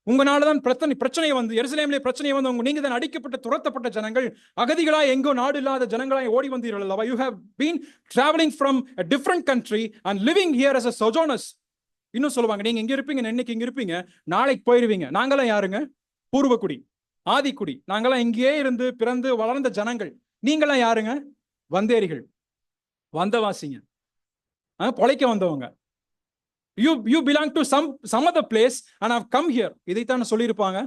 S2: உங்களாலதான் பிரச்சனை வந்து எருசலேமிலே பிரச்சனை வந்து நீங்க தான் அடிக்கப்பட்ட துரத்தப்பட்ட ஜனங்கள், அகதிகளா எங்கோ நாடு இல்லாத ஜனங்களாய் ஓடி வந்தீர்கள் அல்லவா? You have been traveling from a different country and living here as a sojourners. இன்னும் சொல்லுவாங்க, நீங்க இங்க இருப்பீங்க, இன்னைக்கு இங்க இருப்பீங்க, நாளைக்கு போயிருவீங்க. நாங்களாம் யாருங்க? பூர்வக்குடி, ஆதிக்குடி. நாங்களாம் இங்கேயே இருந்து பிறந்து வளர்ந்த ஜனங்கள். நீங்களாம் யாருங்க? வந்தேரிகள், வந்தவாசிங்க, பொழைக்க வந்தவங்க. You belong to some other place and have come here. இதைத்தான் சொல்லியிருப்பாங்க.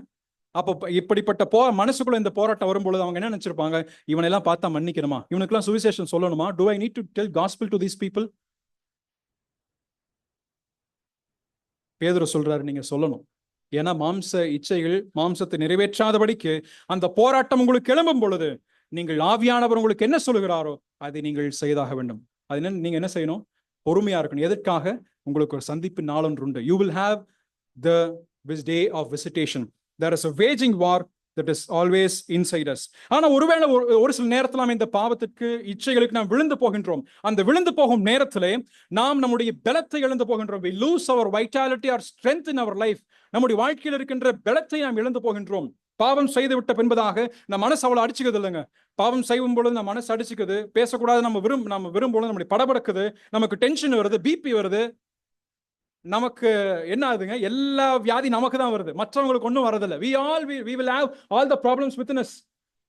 S2: அப்போ இப்படிப்பட்ட மனசுக்குள்ள இந்த போராட்டம் வரும்பொழுது அவங்க என்ன நினைச்சிருப்பாங்க? இவனெல்லாம் பார்த்தா மன்னிக்கணுமா? இவனுக்கெல்லாம் சுவிசேஷம் சொல்லணுமா? Do I need to tell gospel to these people? பேதுரு சொல்றாரு, நீங்க சொல்லணும். ஏன்னா மாம்ச இச்சைகள், மாம்சத்தை நிறைவேற்றாதபடிக்கு அந்த போராட்டம் உங்களுக்கு எழும்பும் பொழுது நீங்கள் ஆவியானவர் உங்களுக்கு என்ன சொல்லுகிறாரோ அதை நீங்கள் செய்தாக வேண்டும். அது நீங்க என்ன செய்யணும்? பொறுமையா இருக்கணும். எதற்காக? உங்களுக்கு ஒரு சந்திப்பு நாளொன்று உண்டு. You will have this day of visitation. There is a waging war that is always inside us. ஆனா ஒருவேளை ஒரு சில நேரத்துல நாம் இந்த பாவத்திற்கு, இச்சைகளுக்கு நாம் விழுந்து போகின்றோம். அந்த விழுந்து போகும் நேரத்திலே நாம் நம்முடைய பலத்தை இழந்து போகின்றோம். We lose our vitality or strength in our life. நம்முடைய வாழ்க்கையில் இருக்கின்ற பலத்தை நாம் இழந்து போகின்றோம். பாவம் செய்து விட்ட பின்பதாக நம்ம மனசு அவ்வளவு அடிச்சுக்குது இல்லைங்க. பாவம் செய்யும் பொழுது நம்ம மனசு அடிச்சுக்குது, பேசக்கூடாது, நம்ம விரும்பும் நம்முடைய படபடக்குது, நமக்கு டென்ஷன் வருது, பிபி வருது, நமக்கு என்ன ஆகுதுங்க? எல்லா வியாதி நமக்கு தான் வருது, மற்றவங்களுக்கு ஒன்றும் வரதில்லை. we will have all the problems within us.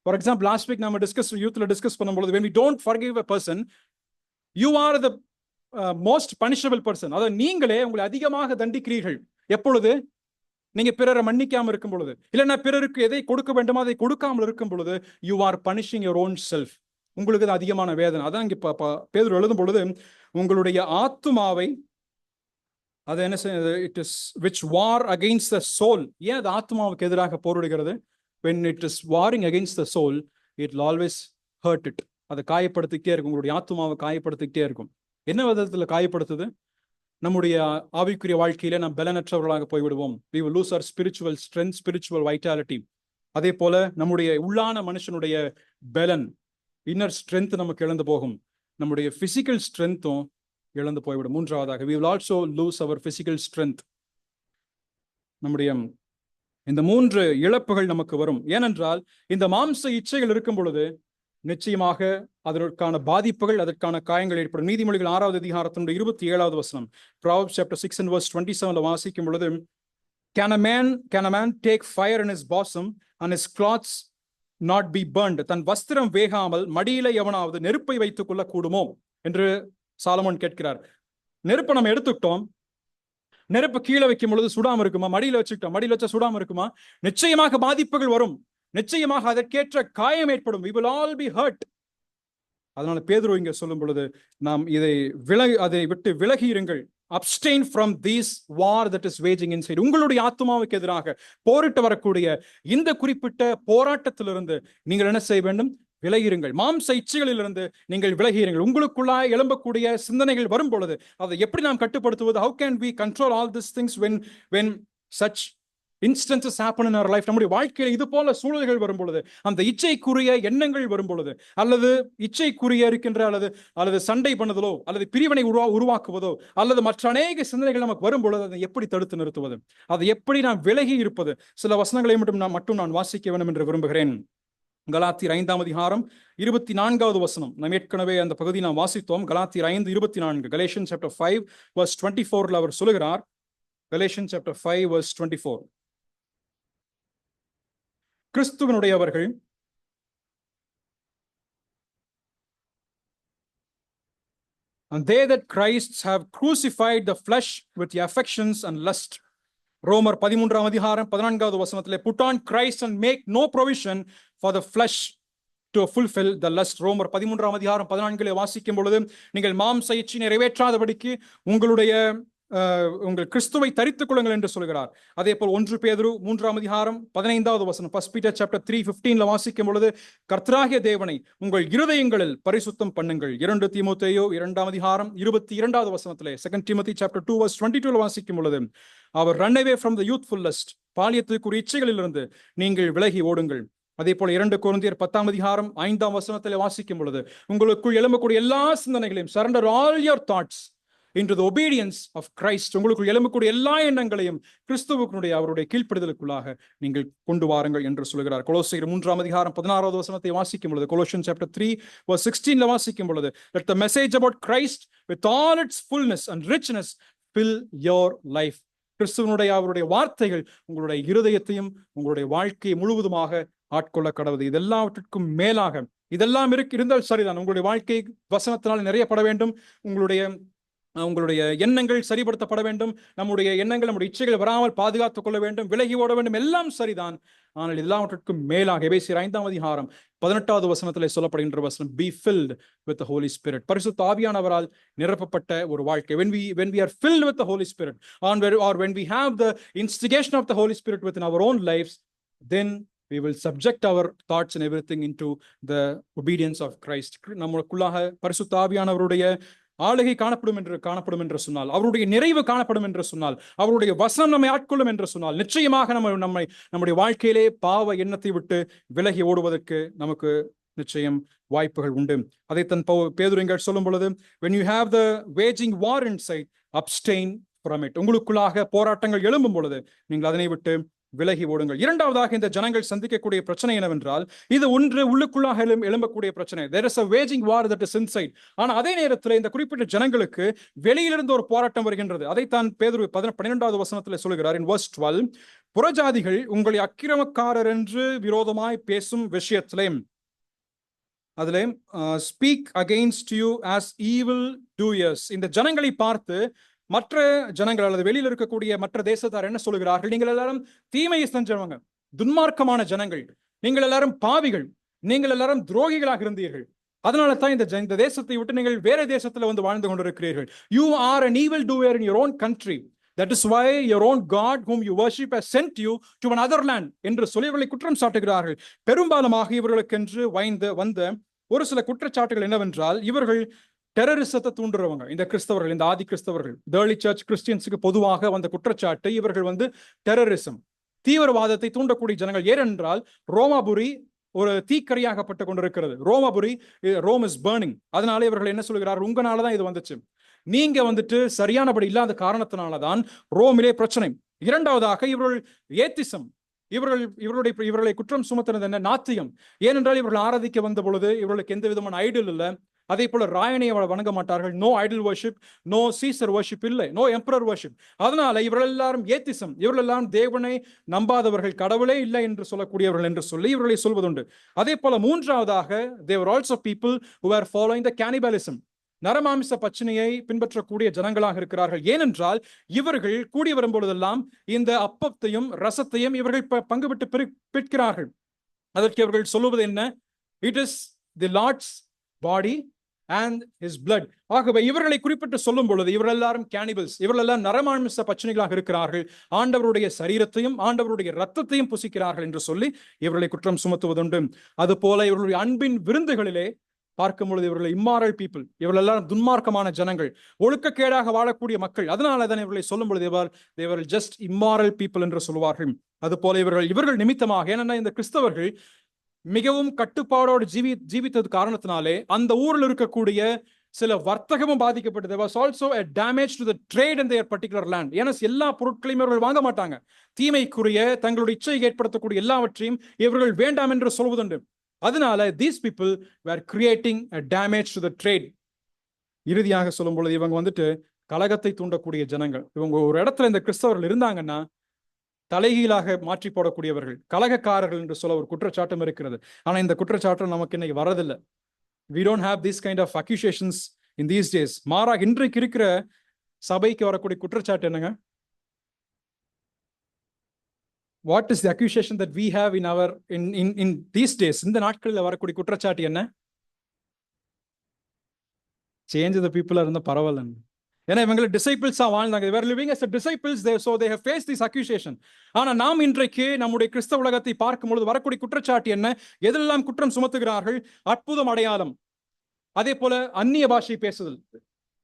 S2: For example, last week நம்ம யூத்ல டிஸ்கஸ் பண்ணும்போது, when we don't forgive a person, you are the most punishable person. அதாவது நீங்களே உங்களை அதிகமாக தண்டிக்கிறீர்கள். எப்பொழுது? நீங்க பிறரை மன்னிக்காம இருக்கும் பொழுது, இல்லைன்னா பிறருக்கு எதை கொடுக்க வேண்டுமோ அதை கொடுக்காமல் இருக்கும் பொழுது, you are punishing your own self. உங்களுக்கு அது அதிகமான வேதனை. அதான் இங்க பேதுரு எழுதும் பொழுது, உங்களுடைய ஆத்துமாவை, அது என்ன செய்யுது? It is which war against the soul. ஏன் அது ஆத்மாவுக்கு எதிராக போரிடுகிறது? When it is warring against the soul, it will always hurt it. அதை காயப்படுத்திக்கிட்டே இருக்கும். உங்களுடைய ஆத்மாவை காயப்படுத்திக்கிட்டே இருக்கும். என்ன விதத்துல காயப்படுத்துது? நம்முடைய ஆவிக்குரிய வாழ்க்கையில நாம் பலனற்றவர்களாக போய்விடுவோம். We will lose our spiritual strength, spiritual vitality. அதே போல நம்முடைய உள்ளான மனுஷனுடைய பலன், இன்னர் ஸ்ட்ரென்த் நமக்கு இழந்து போகும். நம்முடைய பிசிக்கல் ஸ்ட்ரென்த்தும் இழந்து போய்விடும். மூன்றாவதாக, we will also lose our physical strength. நம்முடைய இந்த 3 இழப்புகள் நமக்கு வரும். ஏனென்றால் இந்த மாம்ச இச்சைகள் இருக்கும் பொழுது நிச்சயமாக அதற்கான பாதிப்புகள், அதற்கான காயங்கள் ஏற்படும். நீதிமொழிகள் 6வது அதிகாரத்தினுடைய 27வது வசனம், Proverbs chapter 6 and verse 27 வாசிக்கும் பொழுது, Can a man take fire in his bosom and his cloths not be burned? தன் வஸ்திரம் வேகாமல் மடியில எவனாவது நெருப்பை வைத்துக் கொள்ள கூடுமோ என்று சாலமோன் கேட்கிறார். நெருப்பை நம்ம எடுத்துக்கிட்டோம், நெருப்பு கீழே வைக்கும் பொழுது சுடாம இருக்குமா? மடியில வச்சுக்கிட்டோம், மடியில வச்சா சுடாம இருக்குமா? நிச்சயமாக பாதிப்புகள் வரும், நிச்சயமாக அதற்கேற்ற காயம் ஏற்படும். we will all be hurt. அதனால பேதுரு இங்க சொல்லும் பொழுது நாம் அதை விட்டு விலகி இருங்கள். abstain from this war that is waging inside. உங்களுடைய ஆத்துமாவுக்கு எதிராக போரிட்டு வரக்கூடிய இந்த குறிப்பிட்ட போராட்டத்திலிருந்து நீங்கள் என்ன செய்ய வேண்டும்? விலகிருங்கள். மாம்ச இச்சைகளிலிருந்து நீங்கள் விலகிருங்கள். உங்களுக்குள்ளாய் எழும்பக்கூடிய சிந்தனைகள் வரும் பொழுது அதை எப்படி நாம் கட்டுப்படுத்துவது? how can we control all these things when such instances happen in our life? நம்முடைய வாழ்க்கையில் இது போல சூழல்கள் வரும் பொழுது, அந்த இச்சைக்குரிய எண்ணங்கள் வரும் பொழுது, அல்லது இச்சைக்குரிய இருக்கின்ற அல்லது சண்டை பண்ணுதலோ, அல்லது பிரிவினை உருவாக்குவதோ, அல்லது மற்ற அநேக சிந்தனைகள் நமக்கு வரும் பொழுது அதை எப்படி தடுத்து நிறுத்துவது? அதை எப்படி நாம் விலகி இருப்பது? சில வசனங்களை மட்டும் நான் வாசிக்க வேண்டும் என்று விரும்புகிறேன். கலாத்தியர் 5ஆம் அதிகாரம் 24வது வசனம். நாம் ஏற்கனவே அந்த பகுதி நாம் வாசித்தோம். கலாத்தியர் 5:24. Galatians chapter 5 verse 24 அவர் சொல்லுகிறார். Galatians chapter 5 verse 24. கிறிஸ்துவனுடையவர்கள் and they that Christ have crucified the flesh with the affections and lust. ரோமர் 13ஆம் அதிகாரம் 14வது வசனத்திலே put on Christ and make no provision for the flesh to fulfill the lust. ரோமர் 13ஆம் அதிகாரம் 14 வாசிக்கும் பொழுது, நீங்கள் மாம்ச இச்சை நிறைவேற்றாதபடிக்கு உங்கள் கிறிஸ்துவை தரித்துக் கொள்ளுங்கள் என்று சொல்கிறார். அதே போல் 1 பேதுரு 3ஆம் அதிகாரம் 15வது வசனம், 1 Peter chapter 3:15 வாசிக்கும் பொழுது, கர்த்தராகிய தேவனை உங்கள் இருதயங்களில் பரிசுத்தம் பண்ணுங்கள். 2 தீமோத்தேயு 2ஆம் அதிகாரம் 22வது வசனத்திலே 2 Timothy chapter 2 verse 22 வாசிக்கும் பொழுது, அவர் run away from the youthful lust, பாலியத்துக்குரிய இச்சைகளிலிருந்து நீங்கள் விலகி ஓடுங்கள். அதே போல 2 கொரிந்தியர் 10ஆம் அதிகாரம் 5ஆம் வசனத்திலே வாசிக்கும் பொழுது, உங்களுக்குள் எழும்பக்கூடிய எல்லா சிந்தனைகளையும் surrender all your thoughts into the obedience of Christ. உங்களுக்குள் எழும்பக்கூடிய எல்லா எண்ணங்களையும் கிறிஸ்துவுக்குடைய அவருடைய கீழ்ப்படிதலுக்குள்ளாக நீங்கள் கொண்டு வாருங்கள் என்று சொல்கிறார். கொலோசியர் 3ஆம் அதிகாரம் 16வது வசனத்தை வாசிக்கும் பொழுது, Colossians chapter 3 verse 16 வாசிக்கும் பொழுது, let the message about Christ with all its fullness and richness fill your life. கிறிஸ்துவனுடைய அவருடைய வார்த்தைகள் உங்களுடைய இருதயத்தையும் உங்களுடைய வாழ்க்கையை முழுவதுமாக ஆட்கொள்ள கடவுது. இதெல்லாவற்றிற்கும் மேலாக இதெல்லாம் இருந்தால் சரிதான், உங்களுடைய வாழ்க்கை வசனத்தினால் நிறையப்பட வேண்டும், உங்களுடைய எண்ணங்கள் சரிப்படுத்தப்பட வேண்டும், நம்முடைய எண்ணங்கள் நம்முடைய இச்சைகள் வராமல் பாதுகாத்துக் கொள்ள வேண்டும், விலகி ஓட வேண்டும், எல்லாம் சரிதான். ஆனால் எல்லாவற்றிற்கும் மேலாக எபேசியர் 5ஆம் அதிகாரம் 18வது வசனத்திலே சொல்லப்படுகின்ற வசனம், be filled with the Holy Spirit. பரிசுத்த ஆவியானவரால் நிரப்பப்பட்ட ஒரு வாழ்க்கை. when we are filled with the Holy Spirit, or when we have the instigation of the Holy Spirit within our own lives, then we will subject our thoughts and everything into the obedience of Christ. நமக்குள்ளாக பரிசுத்த ஆவியானவருடைய ஆளுகை காணப்படும் என்று சொன்னால், அவருடைய நிறைவு காணப்படும் என்று சொன்னால், அவருடைய வசனம் நம்மை ஆட்கொள்ளும் என்று சொன்னால், நிச்சயமாக நம்முடைய வாழ்க்கையிலே பாவ எண்ணத்தை விட்டு விலகி ஓடுவதற்கு நமக்கு நிச்சயம் வாய்ப்புகள் உண்டு. அதைத்தான் பேதுரு இங்கே சொல்லும் பொழுது, when you have the waging war inside, abstain from it. உங்களுக்குள்ளாக போராட்டங்கள் எழும்பும் பொழுது நீங்கள் அதனை விட்டு விலகி ஓடுங்கள். இரண்டாவதாக, இந்த ஜனங்கள் சந்திக்கக்கூடிய பிரச்சனை என்னவென்றால், இது ஒன்று உள்ளுக்குள்ளாக எழும்பக்கூடிய பிரச்சனை. there is a waging war that is inside. ஆனா அதே நேரத்தில் இந்த குறிப்பிட்ட ஜனங்களுக்கு வெளியிலிருந்து ஒரு போராட்டம் வருகின்றது. அதைத்தான் பேதுரு 12வது வசனத்தில் சொல்கிறார். in verse 12, புறஜாதிகள் உங்களை அக்கிரமக்காரர் என்று விரோதமாய் பேசும் விஷயத்திலே, அதிலே speak against you as evil doers. இந்த ஜனங்களை பார்த்து மற்ற ஜனங்கள் அல்லது வெளியில் இருக்கக்கூடிய மற்ற தேசத்தார் என்ன சொல்லுகிறார்கள்? நீங்கள் எல்லாரும் தீமையை செஞ்சவங்க, துன்மார்க்கமான ஜனங்கள், நீங்கள் எல்லாரும் பாவிகள், நீங்கள் எல்லாரும் துரோகிகளாக இருந்தீர்கள், அதனால தான் இந்த தேசத்தை விட்டு நீங்கள் வேற தேசத்துல வந்து வாழ்ந்து கொண்டிருக்கிறீர்கள். You are an evil doer in your own country. That is why your own God whom you worship has sent you to another land என்று சொல்லி இவர்களை குற்றம் சாட்டுகிறார்கள். பெரும்பாலுமாக இவர்களுக்கென்று வந்த ஒரு சில குற்றச்சாட்டுகள் என்னவென்றால், இவர்கள் டெரரிசத்தை தூண்டுறவங்க. இந்த கிறிஸ்தவர்கள், இந்த ஆதி கிறிஸ்தவர்கள், ஏர்லி சர்ச் கிறிஸ்டியன்ஸுக்கு பொதுவாக வந்த குற்றச்சாட்டு, இவர்கள் டெரரிசம், தீவிரவாதத்தை தூண்டக்கூடிய ஜனங்கள். ஏனென்றால் ரோமாபுரி ஒரு தீக்கரையாகப்பட்டு கொண்டிருக்கிறது. Rome is burning. அதனால இவர்கள் என்ன சொல்கிறார்? உங்களாலதான் இது வந்துச்சு, நீங்க சரியானபடி இல்லாத காரணத்தினாலதான் ரோமிலே பிரச்சனை. இரண்டாவதாக, இவர்கள் ஏத்திசம், இவர்களை குற்றம் சுமத்தினது என்ன? நாத்தியம். ஏனென்றால் இவர்கள் ஆராதிக்க வந்த பொழுது இவர்களுக்கு எந்த விதமான ஐடல் இல்லை. அதே போல ராயனையை வணங்க மாட்டார்கள். No idol worship, no Caesar worship இல்லை, நோ எம்பரர் வர்ஷிப். அதனால இவர்கள் எல்லாரும் ஏத்திசம், இவர்கள் எல்லாம் தேவனை நம்பாதவர்கள், கடவுளே இல்லை என்று சொல்லக்கூடியவர்கள் என்று சொல்லி இவர்களை சொல்வதுண்டு. அதே போல மூன்றாவதாக, they were also people who were following the cannibalism. நரமாமிச பச்சினையை பின்பற்றக்கூடிய ஜனங்களாக இருக்கிறார்கள். ஏனென்றால் இவர்கள் கூடி வரும்பொழுதெல்லாம் இந்த அப்பத்தையும் ரசத்தையும் இவர்கள் பங்கு விட்டு பிற்கிறார்கள். அதற்கு இவர்கள் சொல்லுவது என்ன? It is the Lord's body and his blood. ஆகவே இவர்களை குறிப்பிட்டு சொல்லும் பொழுது இவர்கள் எல்லாரும் கேனிபல்ஸ், இவர்கள் எல்லாம் நரமாமிச பச்சினிகளாக இருக்கிறார்கள், ஆண்டவருடைய சரீரத்தையும் ஆண்டவருடைய இரத்தத்தையும் புசிக்கிறார்கள் என்று சொல்லி இவர்களை குற்றம் சுமத்துவதுண்டு. அது போல இவர்களுடைய அன்பின் விருந்துகளிலே பார்க்கும் பொழுது இவர்கள் இம்மாரல் பீப்புள், இவர்கள் எல்லாம் துன்மார்க்கமான ஜனங்கள், ஒழுக்கக்கேடாக வாழக்கூடிய மக்கள். அதனால தான் இவர்களை சொல்லும் பொழுது இவர்கள் ஜஸ்ட் இம்மாரல் பீப்புள் என்று சொல்லுவார்கள். அது போல இவர்கள் நிமித்தமாக, ஏனென்னா இந்த கிறிஸ்தவர்கள் மிகவும் கட்டுப்பாடோடு ஜீவித்தது காரணத்தினாலே அந்த ஊரில் இருக்கக்கூடிய சில வர்த்தகமும் பாதிக்கப்பட்டது. There was also a damage to the trade in their particular land. ஏன்னா எல்லா பொருட்களையும் இவர்கள் வாங்க மாட்டாங்க. தீமைக்குரிய தங்களுடைய இச்சையை ஏற்படுத்தக்கூடிய எல்லாவற்றையும் இவர்கள் வேண்டாம் என்று சொல்வதுண்டு. அதனால these people were creating a damage to the trade. இறுதியாக சொல்லும் பொழுது இவங்க வந்துட்டு கலகத்தை தூண்டக்கூடிய ஜனங்கள். இவங்க ஒரு இடத்துல இந்த கிறிஸ்தவர்கள் இருந்தாங்கன்னா தலைகீழாக மாற்றி போடக்கூடியவர்கள், கலகக்காரர்கள் என்று சொல்ல ஒரு குற்றச்சாட்டும் இருக்கிறது. ஆனா இந்த குற்றச்சாட்டு நமக்கு இன்னைக்கு வரதில்லை. We don't have these kind of accusations in these days. மாறாக இன்றைக்கு இருக்கிற சபைக்கு வரக்கூடிய குற்றச்சாட்டு என்னங்க? What is the accusation that we have in these days? இந்த நாட்களில் வரக்கூடிய குற்றச்சாட்டு என்ன? Change the people இருந்தா பரவாயில்ல. ஏன்னா இவங்க டிசைபிள்ஸா வாழ்ந்தாங்க. They were living as disciples, so they have faced this accusation. ஆனா நாம் இன்றைக்கு நம்முடைய கிறிஸ்தவ உலகத்தை பார்க்கும் பொழுது வரக்கூடிய குற்றச்சாட்டு என்ன? எதெல்லாம் குற்றம் சுமத்துகிறார்கள்? அற்புதம், அடையாளம், அதே போல அந்நிய பாஷை பேசுதல்.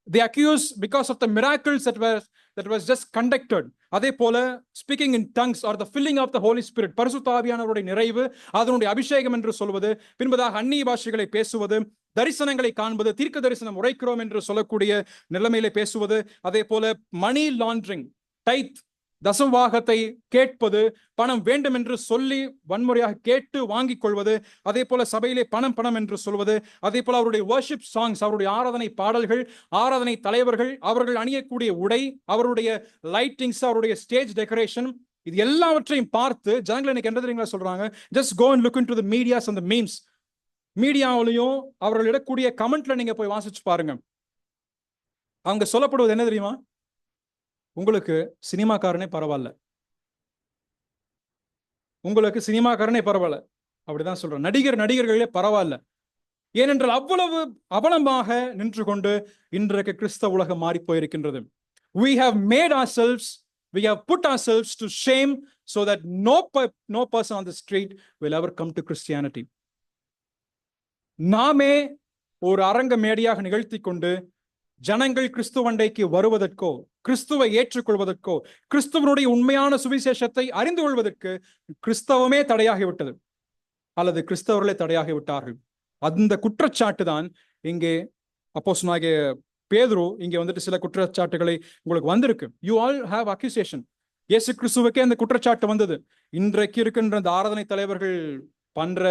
S2: They accuse because of the miracles that was just conducted. அதே போல speaking in tongues or the filling of the Holy Spirit, பரிசுத்த ஆவியானவருடைய நிறைவு, அதனுடைய அபிஷேகம் என்று சொல்வது, பின்பதாக அந்நிய பாஷைகளை பேசுவது, தரிசனங்களை காண்பது, தீர்க்க தரிசனம் உரைக்கிறோம் என்று சொல்லக்கூடிய நிலைமையிலே பேசுவது, அதே போல மணி லாண்டரிங், டைத், தசவாகத்தை கேட்பது, பணம் வேண்டும் என்று சொல்லி வன்முறையாக கேட்டு வாங்கிக் கொள்வது, அதே போல சபையிலே பணம் என்று சொல்வது, அதே போல அவருடைய வர்ஷிப் சாங்ஸ், அவருடைய ஆராதனை பாடல்கள், ஆராதனை தலைவர்கள், அவர்கள் அணியக்கூடிய உடை, அவருடைய லைட்டிங்ஸ், அவருடைய ஸ்டேஜ் டெக்கரேஷன், இது எல்லாவற்றையும் பார்த்து ஜனங்கள் இன்னைக்கு என்ன தெரியுங்களா சொல்றாங்க? Just go and look into the medias and the memes. மீடியாவிலையும் அவர்கள் இடக்கூடிய கமெண்ட்ல நீங்க போய் வாசிச்சு பாருங்க. அவங்க சொல்லப்படுவது என்ன தெரியுமா? உங்களுக்கு சினிமாக்காரனே பரவாயில்ல, உங்களுக்கு சினிமாக்காரனே பரவாயில்ல, அப்படிதான் சொல்றேன். நடிகர்களே பரவாயில்ல. ஏனென்றால் அவ்வளவு அவலமாக நின்று கொண்டு இன்றைக்கு கிறிஸ்தவ உலகம் மாறி போயிருக்கின்றது. We have made ourselves, we have put ourselves to shame so that no person on the street will ever come to Christianity. நாமே ஒரு அரங்க மேடையாக நிகழ்த்தி கொண்டு ஜனங்கள் கிறிஸ்துவண்டைக்கு வருவதற்கோ, கிறிஸ்துவை ஏற்றுக்கொள்வதற்கோ, கிறிஸ்துவனுடைய உண்மையான சுவிசேஷத்தை அறிந்து கொள்வதற்கு கிறிஸ்தவமே தடையாகிவிட்டது, அல்லது கிறிஸ்தவர்களே தடையாகிவிட்டார்கள். அந்த குற்றச்சாட்டு தான் இங்கே அப்போஸ்தலனாகிய பேதுரு இங்கே வந்துட்டு சில குற்றச்சாட்டுகளை உங்களுக்கு வந்திருக்கு. You all have accusation. இயேசு கிறிஸ்துவுக்கே அந்த குற்றச்சாட்டு வந்தது. இன்றைக்கு இருக்கின்ற அந்த ஆராதனை தலைவர்கள் பண்ற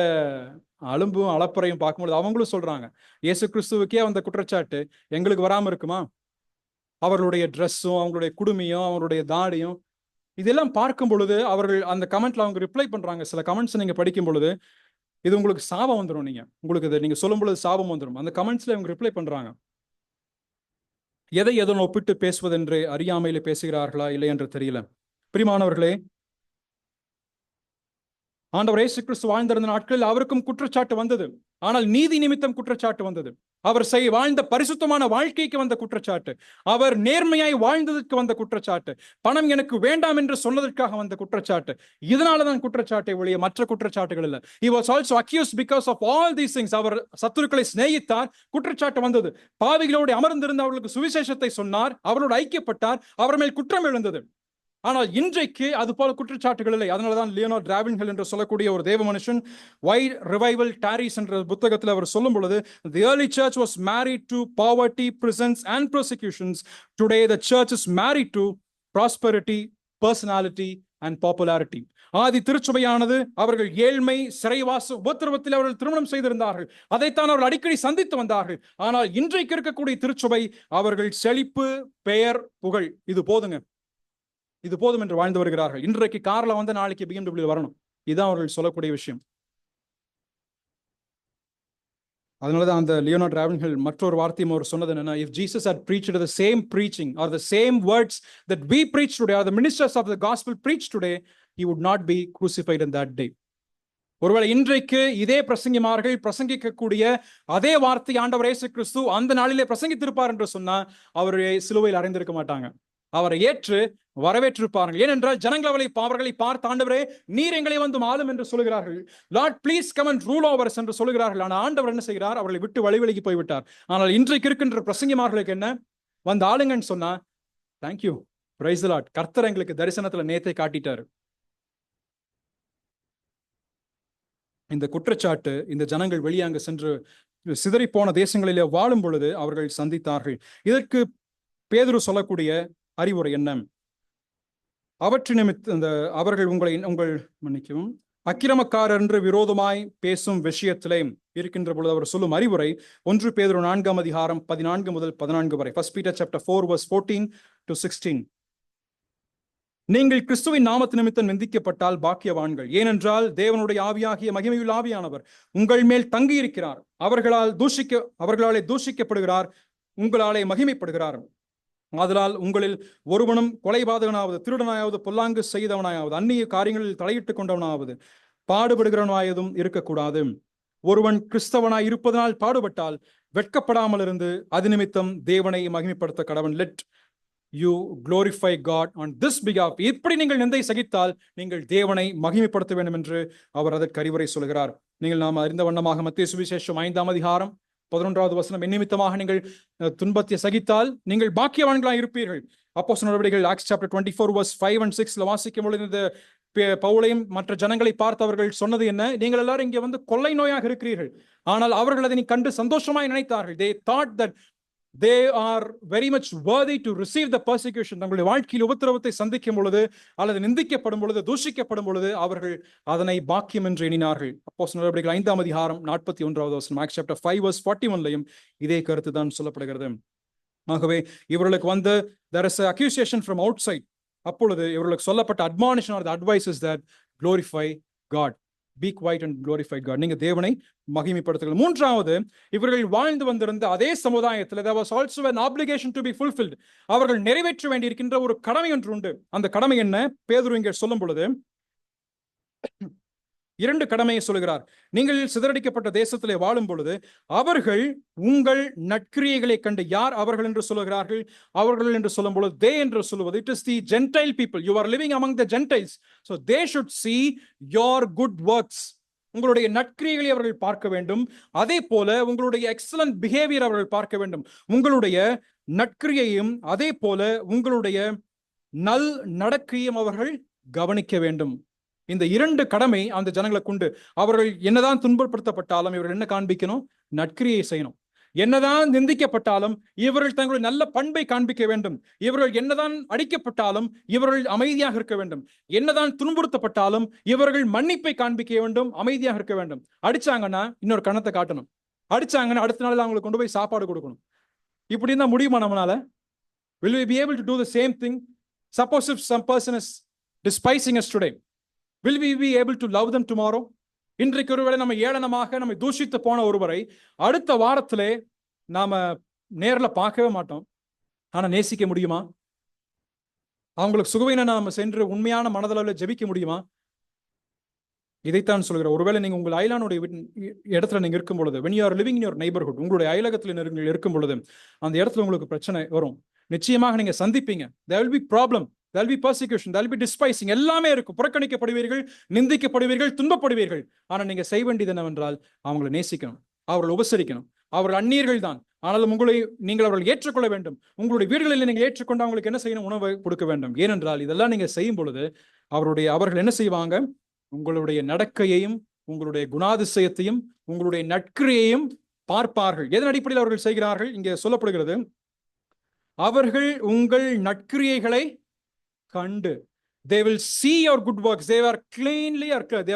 S2: அலும்பும் அளப்பறையும் பார்க்கும்போது அவங்களும் சொல்றாங்க, இயேசு கிறிஸ்துவுக்கே அந்த குற்றச்சாட்டு எங்களுக்கு வராம இருக்குமா? அவர்களுடைய ட்ரெஸ்ஸும், அவங்களுடைய குடுமையும், அவங்களுடைய தாடியும், இதெல்லாம் பார்க்கும் பொழுது அவர்கள் அந்த கமெண்ட்ல அவங்க ரிப்ளை பண்றாங்க. சில கமெண்ட்ஸ் நீங்க படிக்கும் பொழுது இது உங்களுக்கு சாபம் வந்துடும். உங்களுக்கு இதை நீங்க சொல்லும் பொழுது சாபம் வந்துடும். அந்த கமெண்ட்ஸ்ல அவங்க ரிப்ளை பண்றாங்க. எதை ஒப்பிட்டு பேசுவதென்று அறியாமையில பேசுகிறார்களா இல்லை என்று தெரியல. பிரியமானவர்களே, ஆண்டவர் இயேசு கிறிஸ்து வாழ்ந்திருந்த நாட்களில் அவருக்கும் குற்றச்சாட்டு வந்தது. ஆனால் நீதி நிமித்தம் குற்றச்சாட்டு வந்தது. அவர் வாழ்ந்த பரிசுத்தமான வாழ்க்கைக்கு வந்த குற்றச்சாட்டு, அவர் நேர்மையாய் வாழ்ந்ததற்கு வந்த குற்றச்சாட்டு, பணம் எனக்கு வேண்டாம் என்று சொன்னதற்காக வந்த குற்றச்சாட்டு. இதனாலதான் குற்றச்சாட்டை ஒழிய மற்ற குற்றச்சாட்டுகள் இல்லை. He was also accused because of all these things. அவர் சத்துருக்களை சிநேகித்தார், குற்றச்சாட்டு வந்தது. பாவிகளோடு அமர்ந்திருந்த அவர்களுக்கு சுவிசேஷத்தை சொன்னார், அவர்களோடு ஐக்கியப்பட்டார், அவர் மேல் குற்றம் எழுந்தது. ஆனால் இன்றைக்கு அது போல குற்றச்சாட்டுகள் இல்லை. அதனாலதான் லியோனார்ட் ராவின்ஹில் என்று சொல்லக்கூடிய ஒரு தேவ மனுஷன் Why Revival Tarries என்ற புத்தகத்தில் அவர் சொல்லும் பொழுது, the early church was married to poverty, prisons and persecutions. Today the church is married to prosperity, personality and popularity. ஆதி திருச்சபையானது அவர்கள் ஏழ்மை, சிறைவாச உபத்திரவத்தில் அவர்கள் திருமணம் செய்திருந்தார்கள். அதைத்தான் அவர்கள் அடிக்கடி சந்தித்து வந்தார்கள். ஆனால் இன்றைக்கு இருக்கக்கூடிய திருச்சபை அவர்கள் செழிப்பு, பெயர், புகழ், இது போதுங்க, இது போதும் என்று வாழ்ந்து வருகிறார்கள். இன்றைக்கு கார்ல வந்து நாளைக்கு BMW வரணும், இதுதான் அவர்கள் சொல்லக்கூடிய விஷயம். அதனாலதான் அந்த லியோனார்ட் ராவன்ஹில் மற்றொரு வார்த்தையும் அவர் சொன்னது என்னன்னா, if Jesus had preached the same preaching or the same words that we preach today, or the ministers of the gospel preach today, he would not be crucified in that day. ஒருவேளை இன்றைக்கு இதே பிரசங்கிமார்கள் பிரசங்கிக்கக்கூடிய அதே வார்த்தை ஆண்டவர் இயேசு கிறிஸ்து அந்த நாளிலே பிரசங்கித்திருப்பார் என்று சொன்னா அவரை சிலுவையில் அறைந்திருக்க மாட்டாங்க. அவரை ஏற்று வரவேற்றிருப்பார்கள். ஏனென்றால் ஜனங்கள் அவர்களை பார்த்து, ஆண்டவரே நீர் எங்களை வந்து ஆளும் என்று சொல்லுகிறார்கள். Lord please come and rule over us என்று சொல்லுகிறார்கள். ஆனால் ஆண்டவர் என்ன செய்கிறார்? அவர்களை விட்டு வழிவிலகி போய்விட்டார். ஆனால் இன்றைக்கு இருக்கின்ற பிரசங்கிமார்களுக்கு என்ன? வந்து ஆளுங்கன்னு சொன்னா தேங்க்யூ, பிரைஸ் தி லார்ட், கர்த்தர் எங்களுக்கு தரிசனத்துல நேத்தை காட்டிட்டாரு. இந்த குற்றச்சாட்டு இந்த ஜனங்கள் வெளியாக சென்று சிதறி போன தேசங்களிலே வாழும் பொழுது அவர்கள் சந்தித்தார்கள். இதற்கு பேதுரு சொல்லக்கூடிய அறிவுரை என்ன? அவற்றின் நிமித்த அவர்கள் உங்கள் மன்னிக்கவும் அக்கிரமக்காரர் என்று விரோதமாய் பேசும் விஷயத்திலே இருக்கின்ற பொழுது அவர் சொல்லும் அறிவுரை 1 பேதுரு 4 அதிகாரம் 14 முதல் 14 வரை. 1 Peter chapter 4 verse 14 to 16. நீங்கள் கிறிஸ்துவின் நாமத்து நிமித்தம் நிந்திக்கப்பட்டால் பாக்கியவான்கள், ஏனென்றால் தேவனுடைய ஆவியாகிய மகிமையுள்ள ஆவியானவர் உங்கள் மேல் தங்கி இருக்கிறார். அவர்களாலே தூஷிக்கப்படுகிறார், உங்களாலே மகிமைப்படுகிறார். ஆதலால் உங்களில் ஒருவனும் கொலைபாதகனாவது, திருடனாயாவது, பொல்லாங்கு செய்தவனாயாவது, அந்நிய காரியங்களில் தலையிட்டுக் கொண்டவனாவது, பாடுபடுகிறவனாயதும் இருக்கக்கூடாது. ஒருவன் கிறிஸ்தவனாய் இருப்பதனால் பாடுபட்டால் வெட்கப்படாமல் இருந்து அது நிமித்தம் தேவனை மகிமைப்படுத்த கடவன். Let you glorify God on this behalf. இப்படி நீங்கள் நிந்தை சகித்தால் நீங்கள் தேவனை மகிமைப்படுத்த வேண்டும் என்று அவர் அதற்கு அறிவுரை சொல்கிறார். நாம் அறிந்த வண்ணமாக மத்தேயு சுவிசேஷம் 5 அதிகாரம் 11வது வசனம், என் நிமித்தமாக நீங்கள் துன்பத்தை சகித்தால் நீங்கள் பாக்கியவான்களாய் இருப்பீர்கள். அப்போஸ்தலர் நடவடிக்கைகள் Acts chapter 24 verse 5 and 6 வாசிக்கும் பொழுது இந்த பவுலையும் மற்ற ஜனங்களை பார்த்து அவர்கள் சொன்னது என்ன? நீங்கள் எல்லாரும் இங்கே வந்து கொள்ளை நோயாக இருக்கிறீர்கள். ஆனால் அவர்கள் அதை கண்டு சந்தோஷமாய் நினைத்தார்கள். They thought that they are very much worthy to receive the persecution. தங்களுடைய வாழ்க்கையில் உபத்திரவத்தை சந்திக்கும் பொழுது அல்லது நிந்திக்கப்படும் பொழுது, தூஷிக்கப்படும் பொழுது அவர்கள் அதனை பாக்கியம் என்று எண்ணினார்கள். அப்போஸ்தலர் நடவடிக்கைகள் 5 அதிகாரம் 41வது வசனம், Acts chapter 5 verse 41லையும் இதே கருத்து தான் சொல்லப்படுகிறது. ஆகவே இவர்களுக்கு வந்து there is an accusation from outside. அப்பொழுது இவர்களுக்கு சொல்லப்பட்ட admonition or the advice is that glorify God. Be quiet and glorify God. நீங்க தேவனை மகிமைப்படுத்துங்கள். மூன்றாவது, இவர்கள் வாழ்ந்து வந்திருந்த அதே சமுதாயத்தில் there was also an obligation to be fulfilled. அவர்கள் நிறைவேற்ற வேண்டியிருக்கின்ற ஒரு கடமை ஒன்று உண்டு. அந்த கடமை என்ன? பேதுரு இங்கே சொல்லும் பொழுது 2 கடமையை சொல்கிறார். நீங்கள் சிதறடிக்கப்பட்ட தேசத்திலே வாழும் பொழுது அவர்கள் உங்கள் நற்கிரியைகளை கண்டு, யார் அவர்கள் என்று சொல்லுகிறார்கள்? அவர்கள் என்று சொல்லும் பொழுது they என்று சொல்லுவது it is the Gentile people. You are living among the Gentiles, so they should see your good works. உங்களுடைய நற்கிரியைகளை அவர்கள் பார்க்க வேண்டும். அதே போல உங்களுடைய எக்ஸலன்ட் பிஹேவியர் அவர்கள் பார்க்க வேண்டும். உங்களுடைய நற்கிரியையும் அதே போல உங்களுடைய நல் நடக்கையும் அவர்கள் கவனிக்க வேண்டும். இந்த 2 கடமை அந்த ஜனங்களுக்கு உண்டு. அவர்கள் என்னதான் துன்பப்படுத்தப்பட்டாலும் இவர்கள் என்ன காண்பிக்கணும்? நற்கிரியை செய்யணும். என்னதான் நிந்திக்கப்பட்டாலும் இவர்கள் தங்களுடைய நல்ல பண்பை காண்பிக்க வேண்டும். இவர்கள் என்னதான் அடிக்கப்பட்டாலும் இவர்கள் அமைதியாக இருக்க வேண்டும். என்னதான் துன்புறுத்தப்பட்டாலும் இவர்கள் மன்னிப்பை காண்பிக்க வேண்டும், அமைதியாக இருக்க வேண்டும். அடிச்சாங்கன்னா இன்னொரு கணத்தை காட்டணும். அடிச்சாங்கன்னா அடுத்த நாள் அவங்களுக்கு கொண்டு போய் சாப்பாடு கொடுக்கணும். இப்படி இருந்தா முடியுமா நம்மளால? Will we be able to do the same thing? Suppose if some person is despising us today, will we be able to love them tomorrow? இன்றைக்கு ஒருவேளை நம்ம ஏளனமாக நம்மை தூஷித்து போன ஒருவரை அடுத்த வாரத்திலே நாம நேர்ல பார்க்கவே மாட்டோம். ஆனா நேசிக்க முடியுமா? அவங்களுக்கு சுகவீன நாம சென்று உண்மையான மனதளவில் ஜெபிக்க முடியுமா? இதைத்தான் சொல்கிறேன். ஒருவேளை நீங்க உங்கள் அயலானுடைய இடத்துல நீங்க இருக்கும் பொழுது, when you are living in your neighborhood, உங்களுடைய அயலகத்தில் நீங்கள் இருக்கும் பொழுது அந்த இடத்துல உங்களுக்கு பிரச்சனை வரும். நிச்சயமாக நீங்க சந்திப்பீங்க. There will be problem, there will be persecution, there will be despising. எல்லாமே இருக்கும். புறக்கணிக்கப்படுவீர்கள், நிந்திக்கப்படுவீர்கள், துன்பப்படுவீர்கள். ஆனா நீங்க செய்ய வேண்டியது என்னவென்றால் அவங்களை நேசிக்கணும், அவர்களை உபசரிக்கணும். அவர்கள் அந்நியர்கள் தான், ஆனாலும் நீங்கள் அவர்கள் ஏற்றுக்கொள்ள வேண்டும். உங்களுடைய வீடுகளில் நீங்கள் ஏற்றுக்கொண்டு அவங்களுக்கு என்ன செய்யணும்? உணவை கொடுக்க வேண்டும். ஏனென்றால் இதெல்லாம் நீங்க செய்யும் பொழுது அவர்கள் என்ன செய்வாங்க? உங்களுடைய நடக்கையையும் உங்களுடைய குணாதிசயத்தையும் உங்களுடைய நற்கிரியையும் பார்ப்பார்கள். எதன் அடிப்படையில் அவர்கள் செய்கிறார்கள்? இங்கே சொல்லப்படுகிறது, அவர்கள் உங்கள் நற்கிரியைகளை கண்டு, they will see your good works. They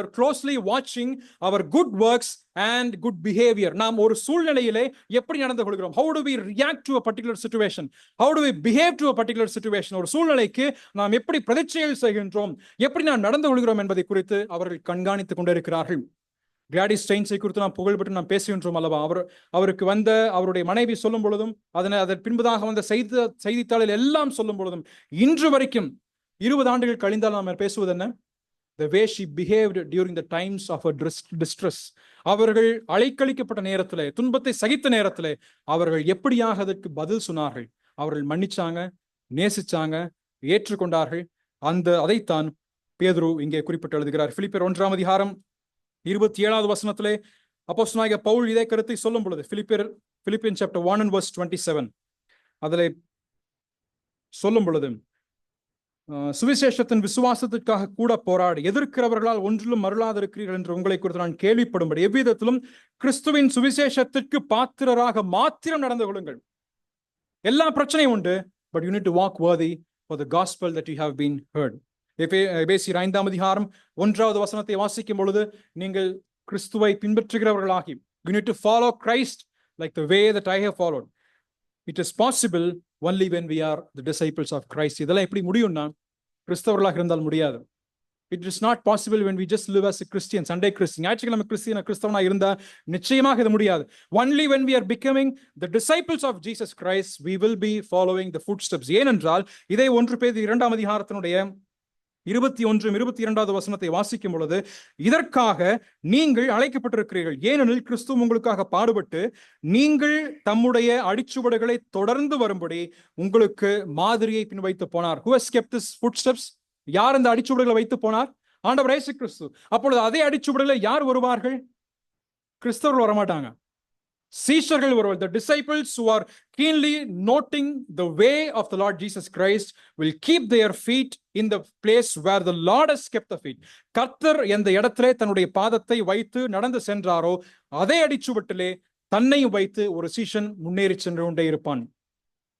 S2: are closely watching our good works and good behavior. நாம் ஒரு சூழ்நிலையிலே எப்படி நடந்து கொள்கிறோம்? How do we react to a particular situation? How do we behave to a particular situation? ஒரு சூழ்நிலைக்கு நாம் எப்படி பிரதிச்செயல் செய்கின்றோம், எப்படி நாம் நடந்து கொள்கிறோம் என்பதை குறித்து அவர்கள் கண்காணித்துக் கொண்டிருக்கிறார்கள். கிளாடிஸ் ஸ்டெயின்ஸை குறித்து நாம் புகழ்பெற்று நாம் பேசுகின்றோம் அல்லவா? அவருக்கு வந்த அவருடைய மனைவி சொல்லும் பொழுதும் அதன் பின்பதாக வந்த செய்தித்தாளில் எல்லாம் சொல்லும் பொழுதும் இன்று வரைக்கும் 20 ஆண்டுகள் கழிந்தால் நாம் பேசுவது என்ன? The way she behaved during the times of her distress. அவர்கள் அலைக்கழிக்கப்பட்ட நேரத்திலே, துன்பத்தை சகித்த நேரத்திலே அவர்கள் எப்படியாக அதற்கு பதில் சொன்னார்கள்? அவர்கள் மன்னிச்சாங்க, நேசிச்சாங்க, ஏற்றுக்கொண்டார்கள். அதைத்தான் பேதுரு இங்கே குறிப்பிட்டு எழுதுகிறார். பிலிப்பியர் 1ஆம் அதிகாரம் 27வது வசனத்திலே அப்போஸ்தலனாகிய பவுல் இதே கருத்தை சொல்லும் பொழுது, Philippians chapter 1 and verse 27 அதிலே சொல்லும் பொழுது, சுவிசேஷத்தின் விசுவாசத்திற்காக கூட போராடி எதிர்க்கிறவர்களால் ஒன்றிலும் மருளாதிருக்கிறீர்கள் என்று உங்களை குறித்து நான் கேள்விப்படும்படி எவ்விதத்திலும் கிறிஸ்துவின் சுவிசேஷத்திற்கு பாத்திரராக மாத்திரம் நடந்து கொள்ளுங்கள். எல்லா பிரச்சனையும் உண்டு, but you need to walk worthy for the gospel that you have been heard. எபேசியர் 5ஆம் அதிகாரம் 1வது வசனத்தை வாசிக்கும் பொழுது, நீங்கள் கிறிஸ்துவை பின்பற்றுகிறவர்களாகி, you need to follow Christ like the way that I have followed. It is possible only when we are the disciples of Christ. இதெல்லாம் எப்படி முடியும்னா, கிறிஸ்தவர்களாக இருந்தால் முடியாது. It is not possible when we just live as a Christian, Sunday Christian. ஞாயிற்றுக்கிழமை கிறிஸ்தவனா இருந்தா நிச்சயமாக இது முடியாது. Only when we are becoming the disciples of Jesus Christ, we will be following the footsteps. ஏனென்றால் இதை 1 பேதுரு 2ஆம் அதிகாரத்தினுடைய 21 22வது வசனத்தை வாசிக்கும் பொழுது, இதற்காக நீங்கள் அழைக்கப்பட்டிருக்கிறீர்கள், ஏனெனில் கிறிஸ்து உங்களுக்காக பாடுபட்டு நீங்கள் தம்முடைய அடிச்சுவடுகளை தொடர்ந்து வரும்படி உங்களுக்கு மாதிரியை பின் வைத்து போனார். Who has kept his footsteps? யார் இந்த அடிச்சுவடுகளை வைத்து போனார்? ஆண்டவர் இயேசு கிறிஸ்து. அப்பொழுது அதே அடிச்சுவடுகளை யார் வருவார்கள்? கிறிஸ்தவர்கள் வரமாட்டாங்க, சீஷர்கள் வருவார்கள். The disciples who are keenly noting the way of the Lord Jesus Christ will keep their feet in the place where the Lord has kept the feet. கர்த்தர் எந்த இடத்திலே தன்னுடைய பாதத்தை வைத்து நடந்து சென்றாரோ அதே அடிச்சுவட்டிலே தன்னையும் வைத்து ஒரு சீஷன் முன்னேறி சென்று கொண்டே இருப்பான்.